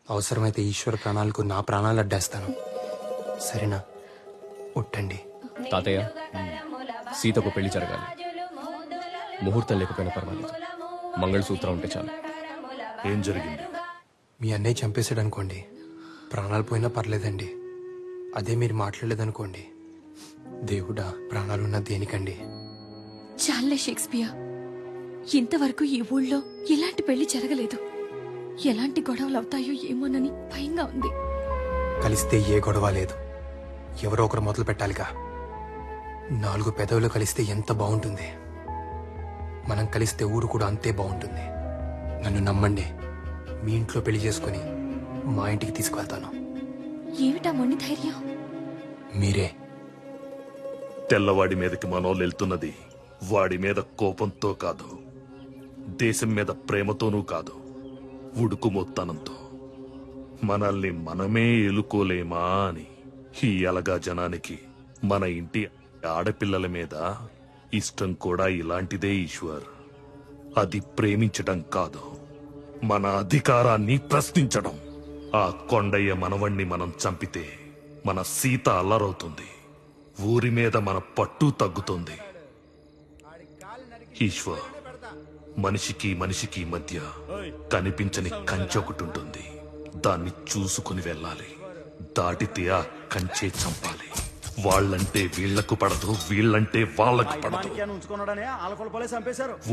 అవసరమైతే ఈశ్వర ప్రాణాలకు నా ప్రాణాలు అడ్డేస్తాను. సరేనా? ఉట్టండి. తాతయ్య, సీతకు పెళ్లి జరగాలి. ముహూర్తం లేకపోయినా పర్వాలేదు, మంగళసూత్రం ఉంటే చాలు. ఏం జరిగింది? మీ అన్నయ్య చంపేశాడు అనుకోండి, ప్రాణాలు పోయినా పర్లేదండి. అదే మీరు మాట్లాడలేదనుకోండి, దేవుడా ప్రాణాలున్నా దేనికండి? చాలే షేక్స్పియర్, ఇంతవరకు ఈ ఊళ్ళో ఎలాంటి పెళ్లి జరగలేదు. ఎలాంటి గొడవలు అవుతాయో ఏమోనని భయంగా ఉంది. కలిస్తే ఏ గొడవ లేదు, ఎవరో ఒకరు మొదలు పెట్టాలిగా. 4 పెదవులు కలిస్తే ఎంత బాగుంటుంది. మనం కలిస్తే ఊరు కూడా అంతే బాగుంటుంది. నన్ను నమ్మండి, మీ ఇంట్లో పెళ్లి చేసుకుని మా ఇంటికి తీసుకువెళ్తాను. ఏమిటా మొండి ధైర్యం? మీరే. తెల్లవాడి మీదకి మనోళ్ళు వెళ్తున్నది వాడి మీద కోపంతో కాదు, దేశం మీద ప్రేమతోనూ కాదు, ఉడుకుమొత్తనంతో. మనల్ని మనమే ఎలుకోలేమా అని. ఈ అలగా జనానికి మన ఇంటి ఆడపిల్లల మీద ఇష్టం కూడా ఇలాంటిదే ఈశ్వర్. అది ప్రేమించడం కాదు, మన అధికారాన్ని ప్రశ్నించడం. ఆ కొండయ్య మనవణ్ణి మనం చంపితే మన సీత అల్లరవుతుంది, ఊరి మీద మన పట్టు తగ్గుతుంది. ఈశ్వర్, మనిషికి మనిషికి మధ్య కనిపించని కంచె ఒకటి ఉంటుంది. దాన్ని చూసుకుని వెళ్ళాలి. దాటితే ఆ కంచే చంపాలి. వాళ్ళంటే వీళ్లకు పడదు, వీళ్ళంటే వాళ్ళకు పడదు.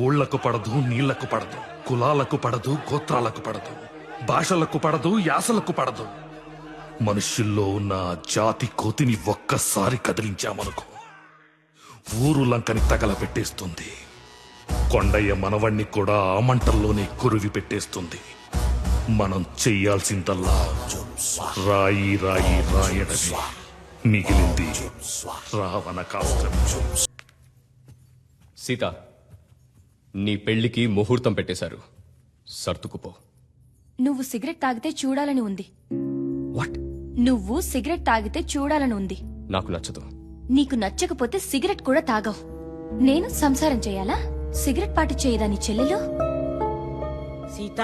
ఊళ్లకు పడదు, నీళ్లకు పడదు, కులాలకు పడదు, గోత్రాలకు పడదు, భాషలకు పడదు, యాసలకు పడదు. మనుషుల్లో ఉన్న జాతి కోతిని ఒక్కసారి కదిలించామనుకో, ఊరు లంకని తగలబెట్టేస్తుంది. కొండయ్య మనవణ్ణి కూడా ఆ మంటల్లోనే కురివి పెట్టేస్తుంది. మనం చెయ్యాల్సిందల్లా రాయి రాయి రాయడమే. మిగిలింది రావణ కాష్టం. సీత, నీ పెళ్లికి ముహూర్తం పెట్టేశారు. సర్దుకుపో. నువ్వు సిగరెట్ తాగితే చూడాలని ఉంది. వాట్? నువ్వు సిగరెట్ తాగితే చూడాలని ఉంది. నాకు నచ్చదు. నీకు నచ్చకపోతే సిగరెట్ కూడా తాగవు. నేను సంసారం చేయాలా? సిగరెట్ పాటు చేయదా నీ చెల్లెలు? సీత,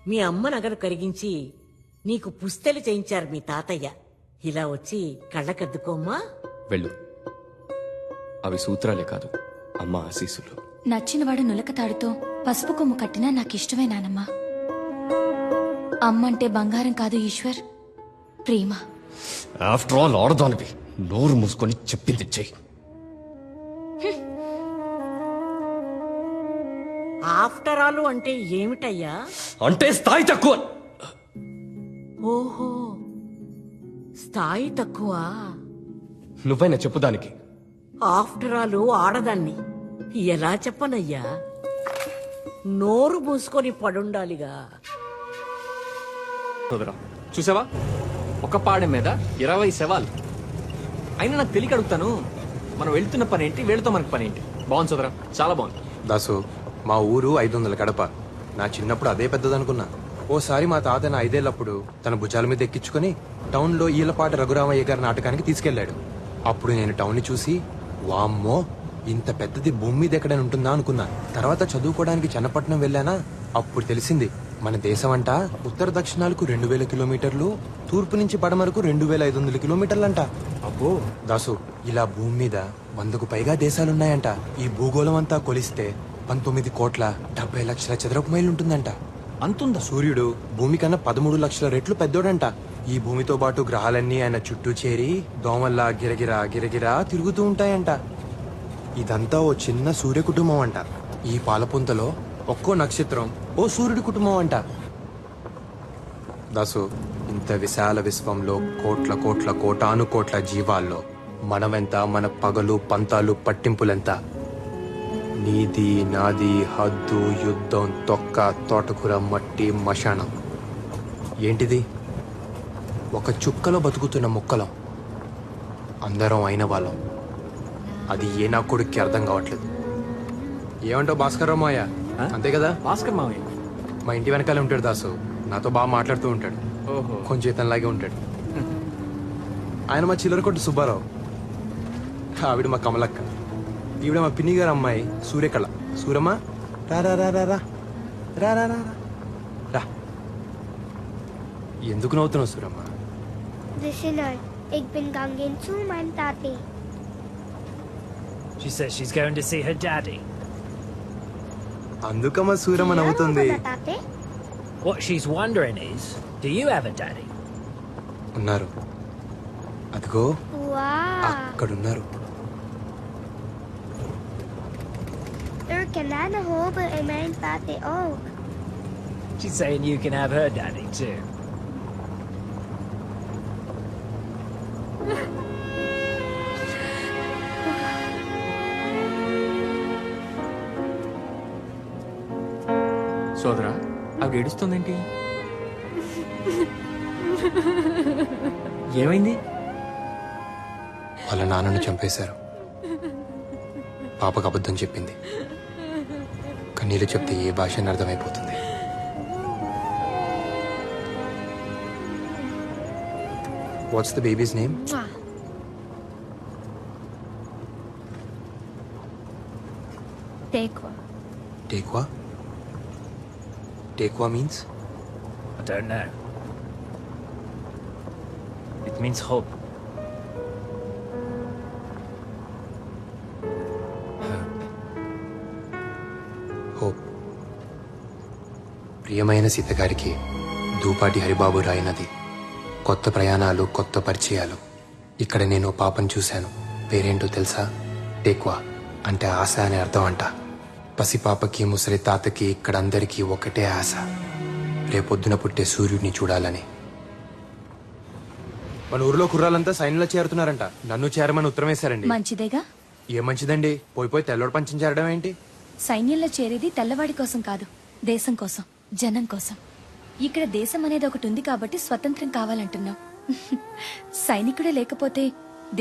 మీ అమ్మ నగను కరిగించి నీకు పుస్తెలు చేయించారు మీ తాతయ్య. ఇలా వచ్చి కళ్ళకద్దుకోమ్మా. వెళ్ళు. అవి సూత్రాలే కాదు, అమ్మ ఆశీస్సులు. నచ్చినవాడు నులకతాడుతో పసుపు కొమ్ము కట్టినా నాకిష్టమే నానమ్మా. అమ్మంటే బంగారం కాదు ఈశ్వర్, ప్రేమ. ఆఫ్టర్ ఆల్ ఆడదానివి. నోరు మూసుకొని చెప్పింది చెయ్యి. ఆఫ్టర్ ఆల్ అంటే ఏమిటయ్యా? అంటే స్థాయి తక్కువ. ఓహో, స్థాయి తక్కువ. నువ్వైనా చెప్పుదానికి. ఆఫ్టర్ ఆల్ ఆడదాన్ని ఎలా చెప్పనయ్యా? నోరు మూసుకొని పడుండాలిగా. సోదరా, చూసావా? ఒక పాడెం మీద 20 శవాలు. అయినా నాకు తెలియక అడుగుతాను, మనం వెళ్తున్న పని ఏంటి, వీళ్ళతో మనకి పని ఏంటి? బాగుంది సోదరా, చాలా బాగుంది. దాసు, మా ఊరు 500 కడప. నా చిన్నప్పుడు అదే పెద్దదనుకున్నా. ఓసారి మా తాత నా 5 ఏళ్లప్పుడు తన భుజాల మీద ఎక్కించుకుని టౌన్లో ఈలపాటి రఘురామయ్య గారి నాటకానికి తీసుకెళ్లాడు. అప్పుడు నేను టౌన్ ని చూసి, వామ్మో ఇంత పెద్దది భూమి మీద ఎక్కడైనా ఉంటుందా అనుకున్నా. తర్వాత చదువుకోవడానికి చన్నపట్నం వెళ్ళానా, అప్పుడు తెలిసింది మన దేశం అంట ఉత్తర దక్షిణాలకు 2000 కిలోమీటర్లు, తూర్పు నుంచి పడమరకు 2500 కిలోమీటర్లంట. అబ్బో దాసు, ఇలా భూమి మీద 100కు పైగా దేశాలున్నాయంట. ఈ భూగోళం అంతా కొలిస్తే 19,70,00,000 చదరపు మైలు ఉంటుందంట. అంతుందా? సూర్యుడు భూమి కన్నా 13 లక్షల రెట్లు పెద్దోడంట. ఈ భూమితో పాటు గ్రహాలన్నీ ఆయన చుట్టూ చేరి దోమల్లా గిరగిరా గిరగిరా తిరుగుతూ ఉంటాయంట. ఇదంతా ఓ చిన్న సూర్య కుటుంబం అంట. ఈ పాలపుంతలో ఒక్కో నక్షత్రం ఓ సూర్యుడి కుటుంబం అంట. దాసు, ఇంత విశాల విశ్వంలో కోట్ల కోట్ల కోటాను కోట్ల జీవాల్లో మనమెంత, మన పగలు పంతాలు పట్టింపులెంత? నీది నాది, హద్దు, యుద్ధం, తొక్క, తోటకూర, మట్టి, మశానం. ఏంటిది? ఒక చుక్కలో బతుకుతున్న ముక్కలం. అందరం అయిన వాళ్ళం. అది ఏ నా కొడుక్కి అర్థం కావట్లేదు. ఏమంటావు భాస్కర్ మావయ్య? అంతే కదా? భాస్కర్ మావయ్య మా ఇంటి వెనకాలే ఉంటాడు దాసు. నాతో బాగా మాట్లాడుతూ ఉంటాడు. ఓహో, కొంచెం ఇతనిలాగే ఉంటాడు. ఆయన మా చిల్లర కొట్టు సుబ్బారావు. ఆవిడ మా కమలక్క. ఈవిడ మా పిన్ని గారు అమ్మాయి సూర్యకళ. సూరమ్మ, రా రా రా రా రా రా రా రా రా. ఎందుకు నవ్వుతున్నావు Suramma? Ik ben gegaan zu mijn tati. She says she's going to see her daddy. అందుకమ్మా Suramma నవ్వుతుంది. What she's wondering is, do you have a daddy? ఉన్నారు. అదిగో Wow. అక్కడున్నారు. Er kananen hopen en mijn tati ook. She's saying you can have her daddy too. సోదరా, ఆవిడ ఏడుస్తుందేంటి? ఏమైంది? వాళ్ళ నాన్నను చంపేశారు. పాపకు అబద్ధం చెప్పింది. కన్నీళ్ళు చెప్తే ఏ భాష అని అర్థమైపోతుంది. What's the baby's name? Tekwa. Tekwa. Tekwa means? I don't know. It means hope. Hope. ప్రియమైన సీత గారికి దూపాటి హరిబాబు రాయినది. కొత్త ప్రయాణాలు, కొత్త పరిచయాలు. ఇక్కడ నేను పాపను చూశాను. పేరేంటో తెలుసా? టేక్వా అంటే ఆశ అనే అర్థం అంట. పసిపాపకి, ముసలి తాతకి, ఇక్కడ అందరికీ ఒకటే ఆశ, రేపొద్దున పుట్టే సూర్యుడిని చూడాలని. మన ఊర్లో కుర్రాలంతా సైన్యంలో చేరుతున్నారంట. నన్ను చేరమని ఉత్తరం వేశారండి. మంచిదేగా. ఏ మంచిదండి, పోయి తెల్లోడు పంచం చేరడం ఏంటి? సైన్యంలో చేరేది తెల్లవాడి కోసం కాదు, దేశం కోసం, జనం కోసం. ఇక్కడ దేశం అనేది ఒకటి ఉంది కాబట్టి స్వతంత్రం కావాలంటున్నాం. సైనికుడే లేకపోతే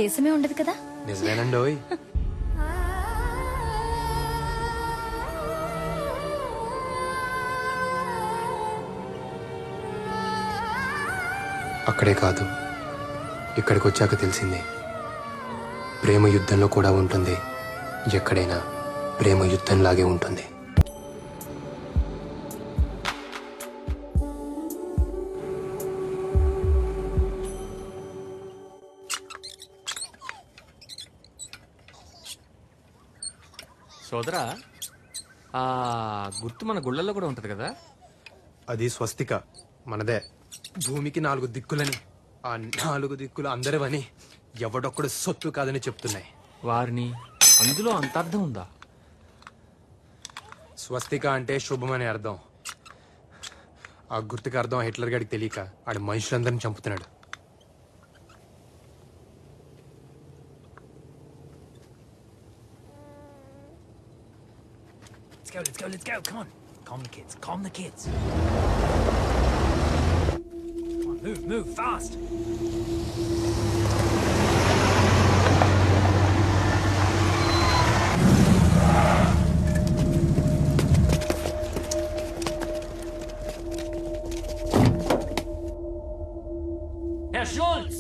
దేశమే ఉండదు కదా. నిజమేనండోయ్. అక్కడే కాదు, ఇక్కడికి వచ్చాక తెలిసింది, ప్రేమ యుద్ధంలో కూడా ఉంటుంది, ఎక్కడైనా ప్రేమ యుద్ధంలాగే ఉంటుంది. సోదరా, ఆ గుర్తు మన గుళ్ళల్లో కూడా ఉంటది కదా. అది స్వస్తిక, మనదే. భూమికి 4 దిక్కులని, ఆ 4 దిక్కులు అందరివని, ఎవడొక్కడు సొత్తు కాదని చెప్తున్నాయి. వారిని అందులో అంత అర్థం ఉందా? స్వస్తిక అంటే శుభం అని అర్థం. ఆ గుర్తుకి అర్థం హిట్లర్ గారికి తెలియక ఆడి మనుషులందరినీ చంపుతున్నాడు. Let's go, let's go. Come on. Calm the kids, calm the kids. Come on, move, fast. Herr Schulz!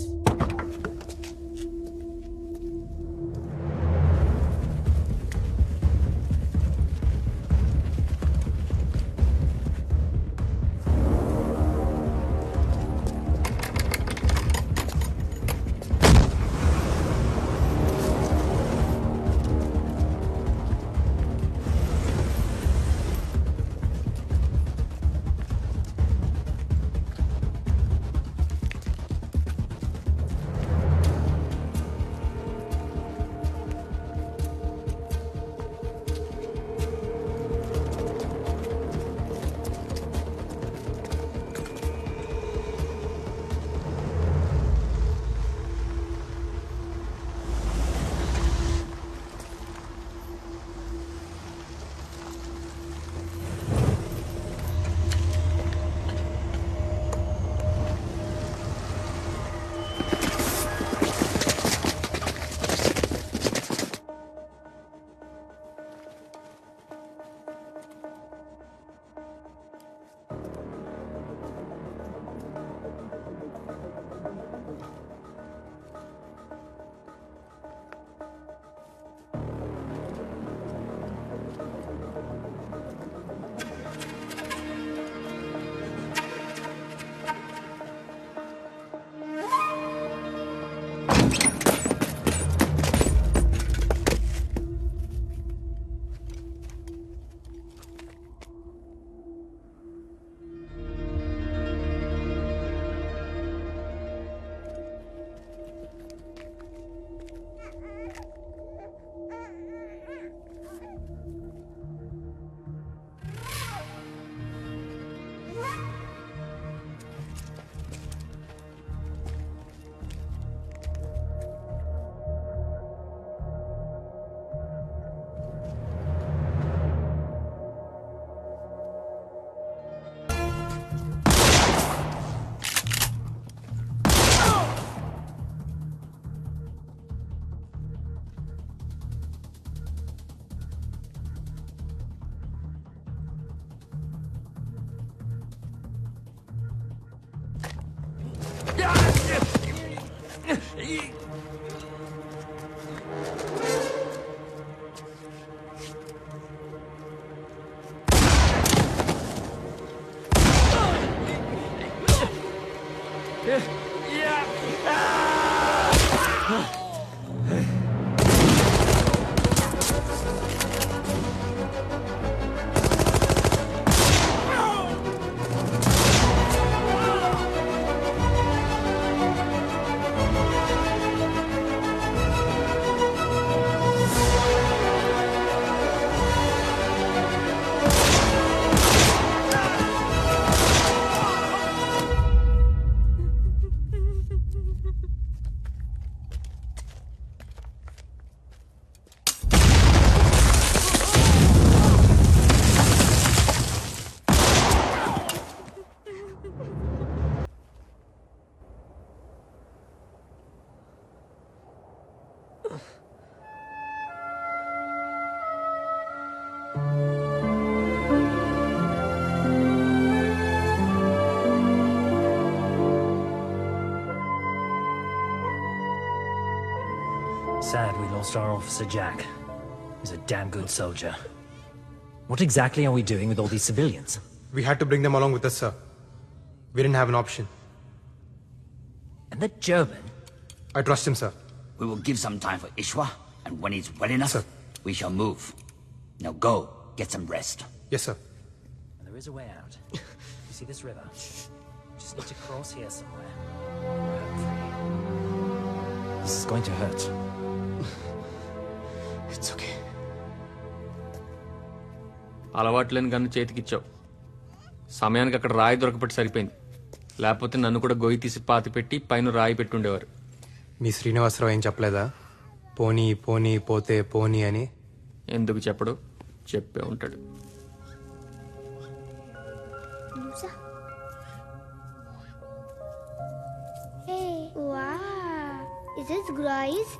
Sad we lost our officer Jack. He's a damn good soldier. What exactly are we doing with all these civilians? We had to bring them along with us, sir. We didn't have an option. And the German? I trust him, sir. We will give some time for Ishwa, and when he's well enough, we shall move. Now go, get some rest. Yes, sir. And there is a way out. You see this river? Just need to cross here somewhere. This is going to hurt. It's okay. అలవాట్లేని గన్ను చేతికిచ్చావు. సమయానికి అక్కడ రాయి దొరకపెట్టి సరిపోయింది. లేకపోతే నన్ను కూడా గొయ్యి తీసి పాతి పెట్టి పైన రాయి పెట్టుండేవారు. మీ శ్రీనివాసరావు ఏం చెప్పలేదా? పోనీ పోనీ పోతే పోనీ అని. ఎందుకు చెప్పడు? చెప్పే ఉంటాడు. Hey, wow. Is this Grace?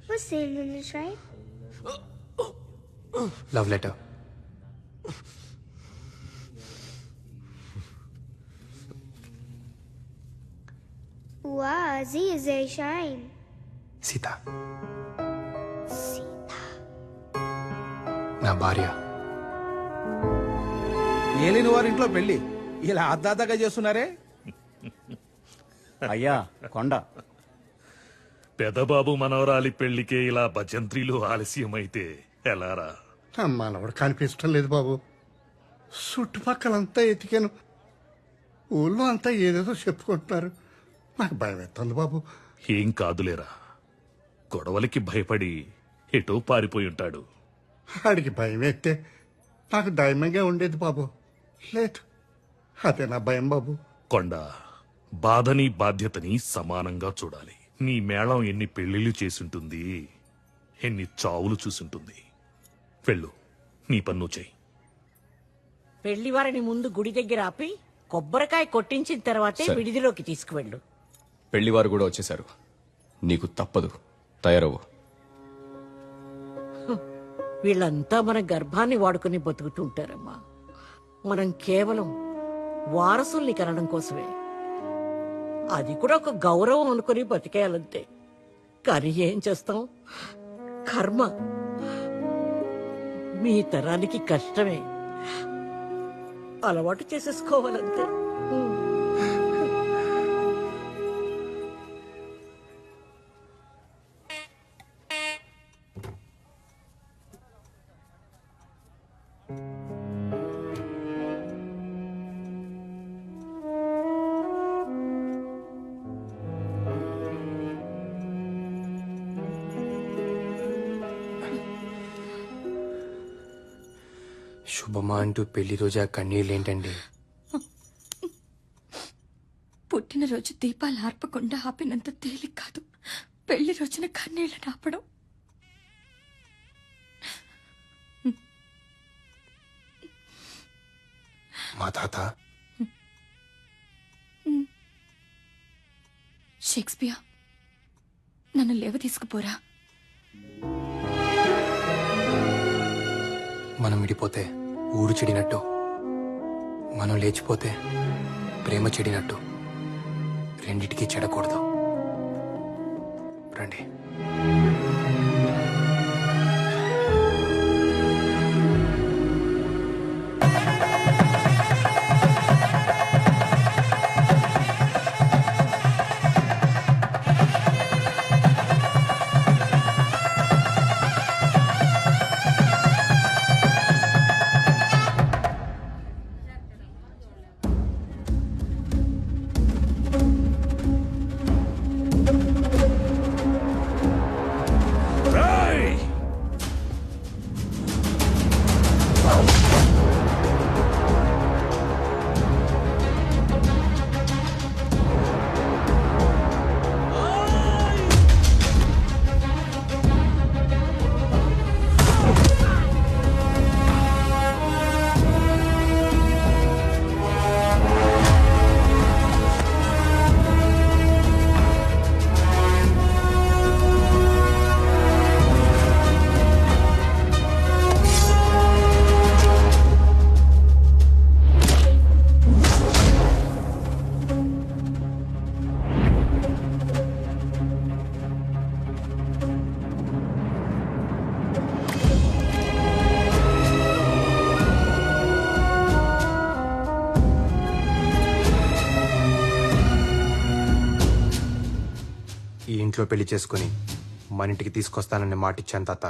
What's saying in this, right? Love letter. Wow, sie is very shine. Sita నా భార్య. ఏలిన వారింట్లో పెళ్లి ఇలా అద్దాతగా చేస్తున్నారే. అయ్యా కొండ పెదబాబు మనవరాలి పెళ్లికే ఇలా భజంత్రీలు ఆలస్యమైతే ఎలారా? మనవడు కనిపించడం లేదు బాబు. చుట్టుపక్కలంతా ఎతికాను. ఊళ్ళో అంతా ఏదేదో చెప్పుకుంటున్నారు. నాకు భయం ఎత్తుంది బాబు. ఏం కాదులేరా, గొడవలకి భయపడి ఎటో పారిపోయి ఉంటాడు. ఆడికి భయం ఎత్తే నాకు దైమంగా ఉండేది బాబు. లేదు, అదే నా భయం బాబు. కొండ, బాధని బాధ్యతని సమానంగా చూడాలి. నీ మేళం ఎన్ని పెళ్లిళ్ళు చేసుంటుంది, ఎన్ని చావులు చూసుంటుంది. వెళ్ళు, నీ పన్ను చెయ్యి. పెళ్లి వారిని ముందు గుడి దగ్గర ఆపి కొబ్బరికాయ కొట్టించిన తర్వాతే సరే. విడిదిలోకి తీసుకువెళ్ళు. పెళ్లివారు కూడా వచ్చేశారు. నీకు తప్పదు, తయారవ్వు. వీళ్ళంతా మన గర్భాన్ని వాడుకుని బతుకుతుంటారమ్మా. మనం కేవలం వారసుల్ని కనడం కోసమే. అది కూడా ఒక గౌరవం అనుకుని బతికేయాలంతే. కానీ ఏం చేస్తాం, కర్మ. మీ తరానికి కష్టమే, అలవాటు చేసేసుకోవాలంతే. శుభమా అంటూ పెళ్లి రోజా కన్నీళ్ళేంటండి? పుట్టినరోజు దీపాలు ఆర్పకుండా ఆపినంత తేలిక కాదు పెళ్లి రోజున కన్నీళ్ళని ఆపడం. మా తాత షేక్స్పియర్, నన్ను లేవ తీసుకుపోరా. మనం విడిపోతే ఊరు చెడినట్టు, మనం లేచిపోతే ప్రేమ చెడినట్టు. రెండిటికీ చెడకూడదు. రండి. ఈ ఇంట్లో పెళ్లి చేసుకుని మన ఇంటికి తీసుకొస్తానని మాటిచ్చాను తాత.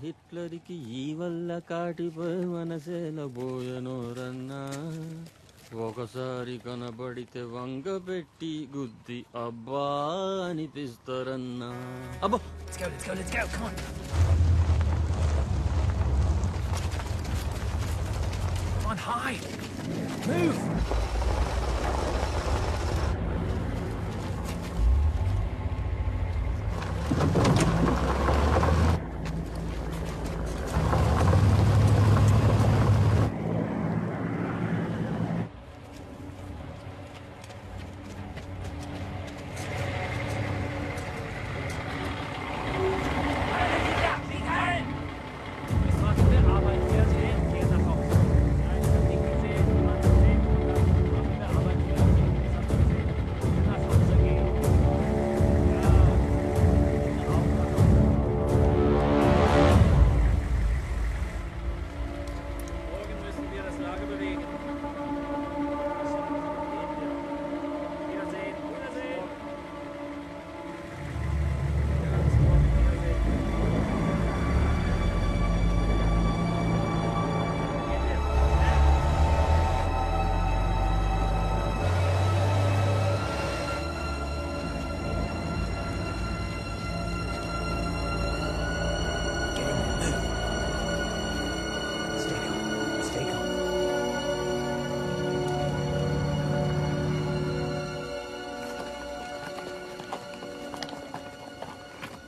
హిట్లర్కి ఈ వల్ల కాటిపోయి మనసేల బోయనోరన్నా, ఒకసారి కనబడితే వంగ పెట్టి గుద్ది అబ్బా అనిపిస్తారన్నా. అబ్బో Let's go, come on. Come on, hide. Move.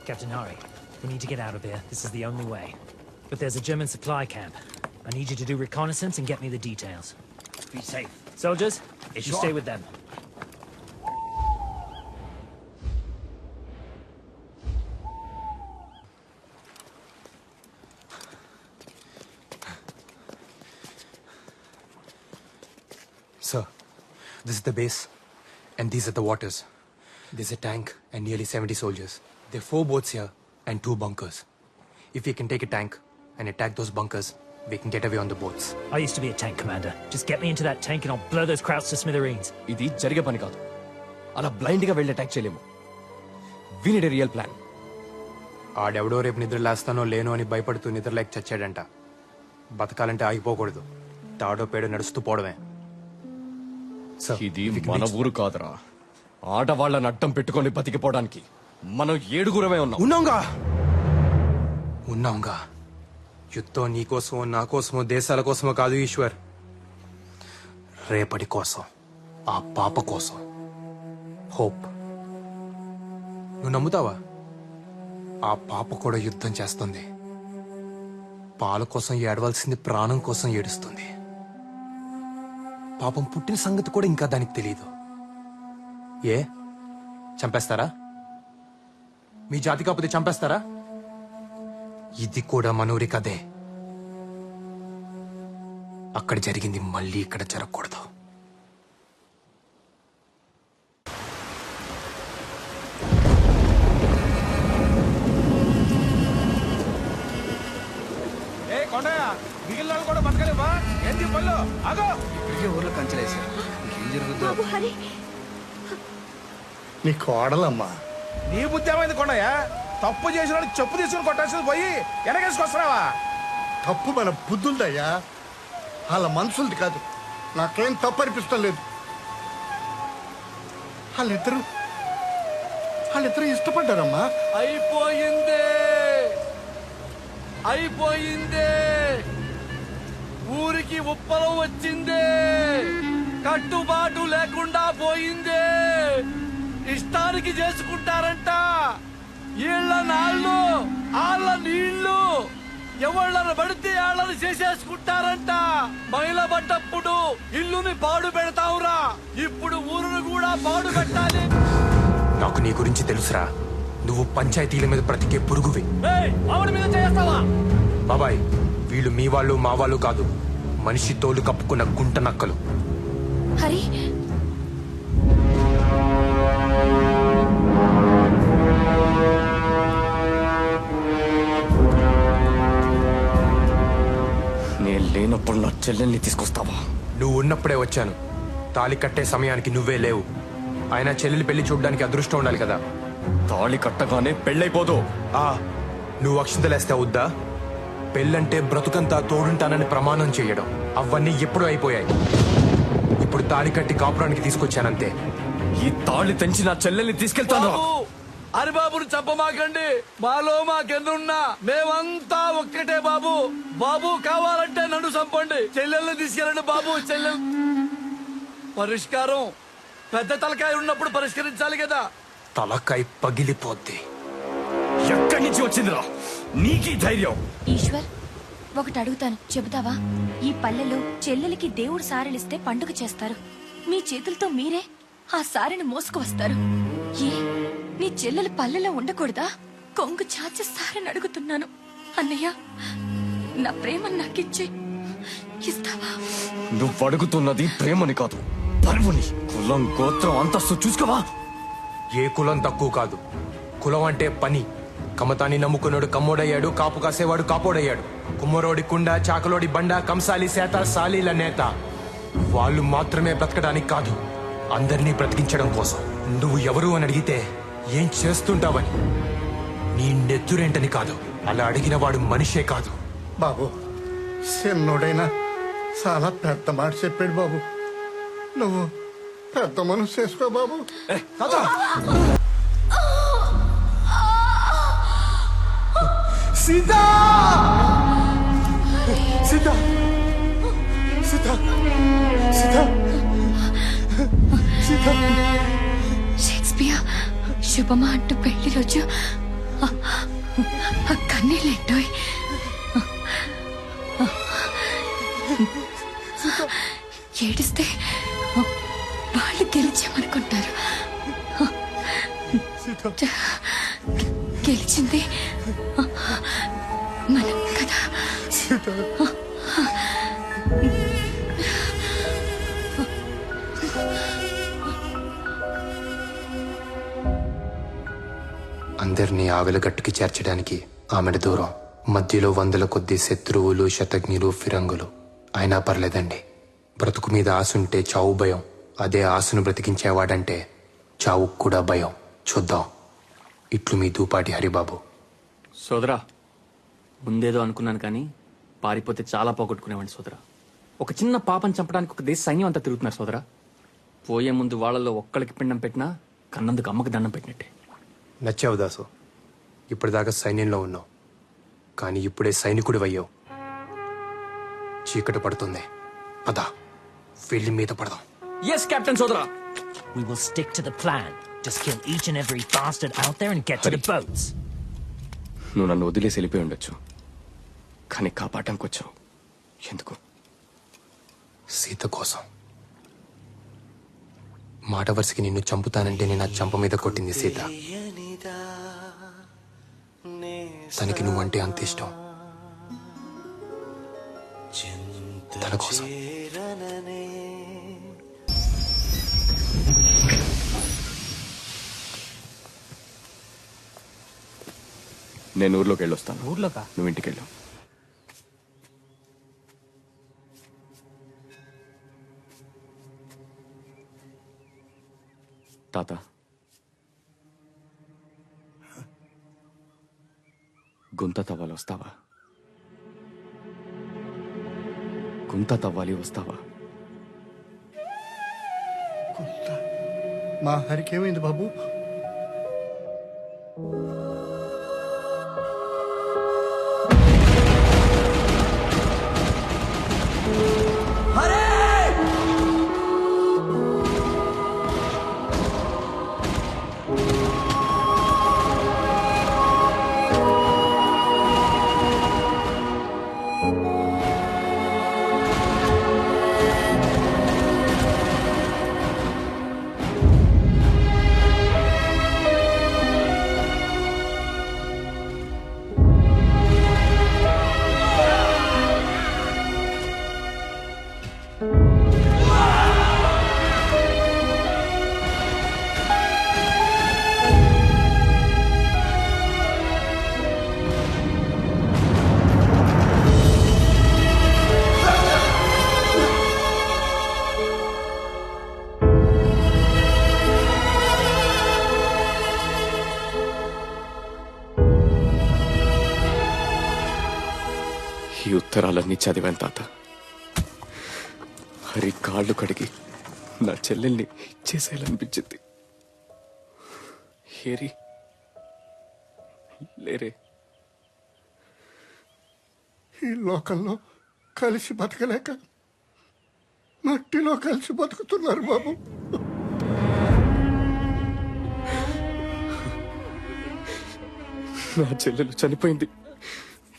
Captain Hari, we need to get out of here. This is the only way. But there's a German supply camp. I need you to do reconnaissance and get me the details. Be safe. Soldiers, you stay with them. Sir, this is the base, and these are the waters. There's a tank and nearly 70 soldiers. There are 4 boats here and 2 bunkers. If we can take a tank and attack those bunkers, we can get away on the boats. I used to be a tank commander. Just get me into that tank and I'll blow those crowds to smithereens. ఇది జరిగే పని కాదు. అలా బ్లైండ్ గా వెళ్ళి అటాక్ చేయలేము. We need a real plan. ఆడెవడో రేపు నిద్ర లేస్తానో లేనో అని భయపడుతూ నిద్రలేక చచ్చాడంట. బతకాలంటే ఆగిపోకూడదు. తాడో పేడో నడుస్తూ పోవడమే. ఇది మన ఊరు కాదురా. ఆడవాళ్ళని అడ్డం పెట్టుకొని బతికిపోవడానికి మనం 7గురమే ఉన్నాంగా. యుద్ధం నీకోసమో నా కోసమో దేశాల కోసమో కాదు ఈశ్వర్. రేపటి కోసం, ఆ పాప కోసం. హోప్. నువ్వు నమ్ముతావా? ఆ పాప కూడా యుద్ధం చేస్తుంది. పాల కోసం ఏడవలసింది ప్రాణం కోసం ఏడుస్తుంది. పాపం పుట్టిన సంగతి కూడా ఇంకా దానికి తెలియదు. ఏ చంపేస్తారా? మీ జాతి కాకపోతే చంపేస్తారా? ఇది కూడా మనూరి కదే. అక్కడ జరిగింది మళ్ళీ ఇక్కడ జరగకూడదు. ఏ కొండయ్య, మిగిలిన కూడా బతకలేవా? ఏంటి పళ్ళు? ఆగో. ఇప్పటికే ఊర్లో కంచెలేసారు. ఏం జరుగుతుందో. బాబు హరి, నీ కోడలమ్మా. నీ బుద్ధి ఏమైంది కొండయ్య? తప్పు చేసిన చెప్పు తీసుకుని కొట్టాల్సింది పోయి వెనకేసుకొస్తున్నావా? తప్పు మన బుద్ధులదయ్యా, వాళ్ళ మనుషులది కాదు. నాకేం తప్పు అనిపిస్తం లేదు. వాళ్ళిద్దరూ ఇష్టపడ్డారమ్మా. అయిపోయిందే. ఊరికి ఉప్పలం వచ్చిందే. కట్టుబాటు లేకుండా పోయిందే. ఇష్టానికి చేసుకుంటారంట. ఈళ్ళ నాళ్ళు, ఆళ్ళ నీళ్లు. ఎవళ్ళను పడితే వాళ్ళని చేసేసుకుంటారంట. మహిళ పడ్డప్పుడు ఇల్లుని పాడు పెడతావురా, ఇప్పుడు ఊరును కూడా పాడు పెట్టాలి. నాకు నీ గురించి తెలుసురా. నువ్వు పంచాయతీల మీద బ్రతికే పురుగువి. ఆవిడ మీద చేస్తావా? బాబాయ్, వీళ్ళు మీ వాళ్ళు మా వాళ్ళు కాదు, మనిషి తోలు కప్పుకున్న గుంట నక్కలు. హరి, నేను లేనప్పుడు నా చెల్లెల్ని తీసుకొస్తావా? నువ్వు ఉన్నప్పుడే వచ్చాను. తాళి కట్టే సమయానికి నువ్వే లేవు. ఆయన చెల్లెలి పెళ్లి చూడడానికి అదృష్టం ఉండాలి కదా. తాళి కట్టగానే పెళ్ళైపోదు. నువ్వు అక్షింతలేస్తే అవుద్దా? పెళ్ళంటే బ్రతుకంతా తోడుంటానని ప్రమాణం చేయడం, అవన్నీ ఎప్పుడూ అయిపోయాయి. ఇప్పుడు తాళి కట్టి కాపురానికి తీసుకొచ్చానంతే. ఈ తాళి తెంచి నా చెల్లెల్ని తీసుకెళ్తాను. హరిబాబుని చంపమాకండి. మాలో మాకెన్నున్నా మేమంతా ఒక్కటే బాబు. బాబు కావాలంటే నన్ను చంపండి, చెల్లెల్ని తీసుకెళ్ళండి బాబు. చెల్లెల్ పరిష్కారం పెద్ద తలకాయ ఉన్నప్పుడు పరిష్కరించాలి కదా. తలకాయ పగిలిపోద్ది. ఎక్కడి నుంచి వచ్చిందిరా నీకీ ధైర్యం? ఈశ్వర్, ఒకటి అడుగుతాను, చెబుతావా? ఈ పల్లెలో చెల్లెలికి దేవుడు సారెలిస్తే పండుగ చేస్తారు. మీ చేతులతో మీరే ఆ సారెను మోసుకు వస్తారు. ఏ, నీ చెల్లెలు పల్లెలో ఉండకూడదా? కొంగు చాచి సారెని అడుగుతున్నాను. అన్నయ్య, నా ప్రేమ నాకిచ్చి ఇస్తావా? నువ్వు అడుగుతున్నది ప్రేమని కాదు, పరువుని. కులం, గోత్రం, అంతస్తు చూసుకోవా? ఏ కులం తక్కువ కాదు. కులం అంటే పని. కమతాన్ని నమ్ముకున్నాడు కమ్మోడయ్యాడు, కాపు కాసేవాడు కాపోడయ్యాడు. కుమ్మరోడి కుండ, చాకలోడి బండ, కంసాలి సేత, సాలీల నేత. వాళ్ళు మాత్రమే బ్రతకడానికి కాదు, అందరినీ బ్రతికించడం కోసం. నువ్వు ఎవరు అని అడిగితే ఏం చేస్తుంటావని, నీ నెత్తురేంటని కాదు. అలా అడిగిన వాడు మనిషే కాదు. బాబు, చిన్నోడైనా చాలా పెద్ద మాట చెప్పాడు బాబు. నువ్వు పెద్ద మనసు చేసుకో బాబు. సీతా! సీతా! సీతా! సీతా! సీతా! షేక్స్పియర్ శుభమా అంటూ పెళ్లి రోజు కన్నీళ్ళెట్టోయ్. ఏడిస్తే వాళ్ళు గెలిచామనుకుంటారు. గెలిచింది మనం కదా. అందరినీ ఆవిలగట్టుకి చేర్చడానికి ఆమెడ దూరం. మధ్యలో వందల కొద్ది శత్రువులు, శతజ్ఞులు, ఫిరంగులు. అయినా పర్లేదండి. బ్రతుకు మీద ఆశుంటే చావు భయం. అదే ఆశను బ్రతికించేవాడంటే చావు కూడా భయం. చూద్దాం. ఇట్లు మీ దూపాటి హరిబాబు. సోదరా, ముందేదో అనుకున్నాను కానీ పారిపోతే చాలా పోగొట్టుకునేవాడిని సోదరా. ఒక చిన్న పాపని చంపడానికి ఒక దేశ సైన్యం అంతా తిరుగుతున్నారు సోదరా. పోయే ముందు వాళ్ళలో ఒక్కడికి పిండం పెట్టినా కన్నందుకు అమ్మకి దండం పెట్టినట్టే. నచ్చావు దాసు. ఇప్పటిదాకా సైన్యంలో ఉన్నావు, కానీ ఇప్పుడే సైనికుడి అయ్యావు. చీకటి పడుతుంది, పద వెళ్ళి మీద పడదాం. ఎస్ కెప్టెన్ సోదరా. We will stick to the plan. Just kill each and every bastard out there and get to the boats. నువ్వు నన్ను వదిలేసి వెళ్ళిపోయి ఉండొచ్చు, కానీ కాపాడటానికి వచ్చావు. ఎందుకు? సీత కోసం. మాట వరుసకి నిన్ను చంపుతానంటే నేను ఆ చంప మీద కొట్టింది సీత. తనకి నువ్వంటే అంత ఇష్టం. తన కోసం. నేను ఊర్లోకి వెళ్ళొస్తాను. ఊర్లోకా? నువ్వు ఇంటికి వెళ్ళు. తాత, గుంత తవ్వాలి వస్తావా? గుంత తవ్వాలి వస్తావా? మా హరికేమైంది బాబు? ఉత్తరాలన్నీ చదివాను తాత. హరి కాళ్ళు కడిగి నా చెల్లెల్ని ఇచ్చేసేయాలనిపించింది. హేరి లేరే. ఈ లోకంలో కలిసి బతకలేక మట్టిలో కలిసి బతుకుతున్నారు బాబు. నా చెల్లెలు చనిపోయింది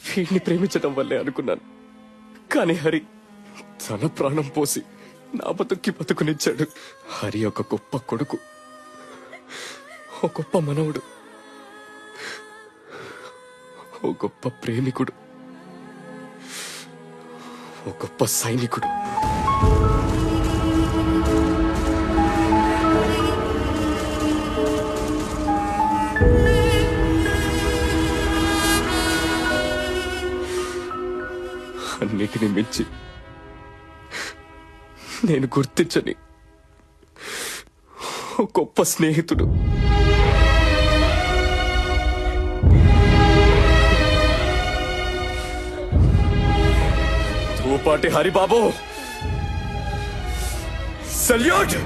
వీడిని ప్రేమించడం వల్లే అనుకున్నాను. కానీ హరి తన ప్రాణం పోసి నా బతుక్కి బతుకునిచ్చాడు. హరి ఒక గొప్ప కొడుకు, ఓ గొప్ప మనవుడు, ఓ గొప్ప ప్రేమికుడు, ఓ గొప్ప సైనికుడు. అన్నిటిని మించి నేను గుర్తించని ఓ గొప్ప స్నేహితుడు. ధూపాటి హరిబాబు, సల్యూట్.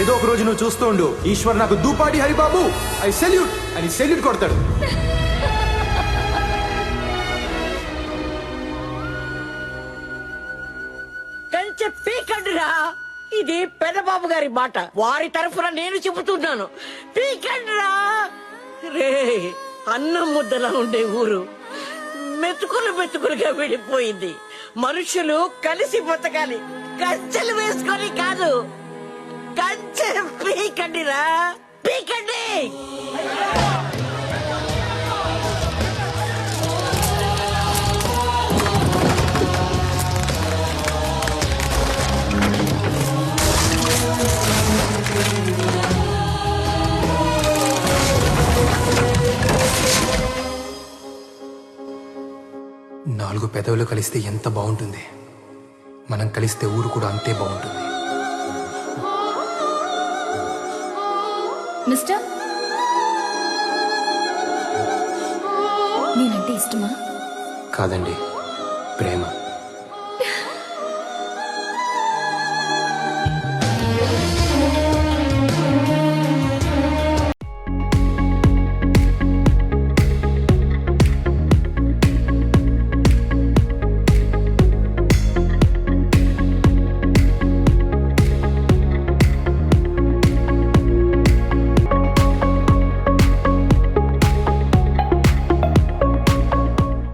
ఏదో ఒక రోజు నువ్వు చూస్తూ ఉండు, ఈశ్వర్ నాకు దూపాటి హరిబాబు ఐ సెల్యూట్ అని సెల్యూట్ కొడతాడు. కంచె పీకండిరా. ఇది పెదబాబు గారి మాట, వారి తరఫున నేను చెబుతున్నాను. పీకండిరా. రే, అన్నం ముద్దలా ఉండే ఊరు మెతుకులు మెతుకులుగా విడిపోయింది. మనుషులు కలిసి బతకాలి, కంచెలు వేసుకొని కాదు. కంచె పీకండిరా, పీకండి. 4 పెదవులు కలిస్తే ఎంత బాగుంటుంది. మనం కలిస్తే ఊరు కూడా అంతే బాగుంటుంది. మిస్టర్, నేనంటే ఇష్టమా? కాదండి, ప్రేమ.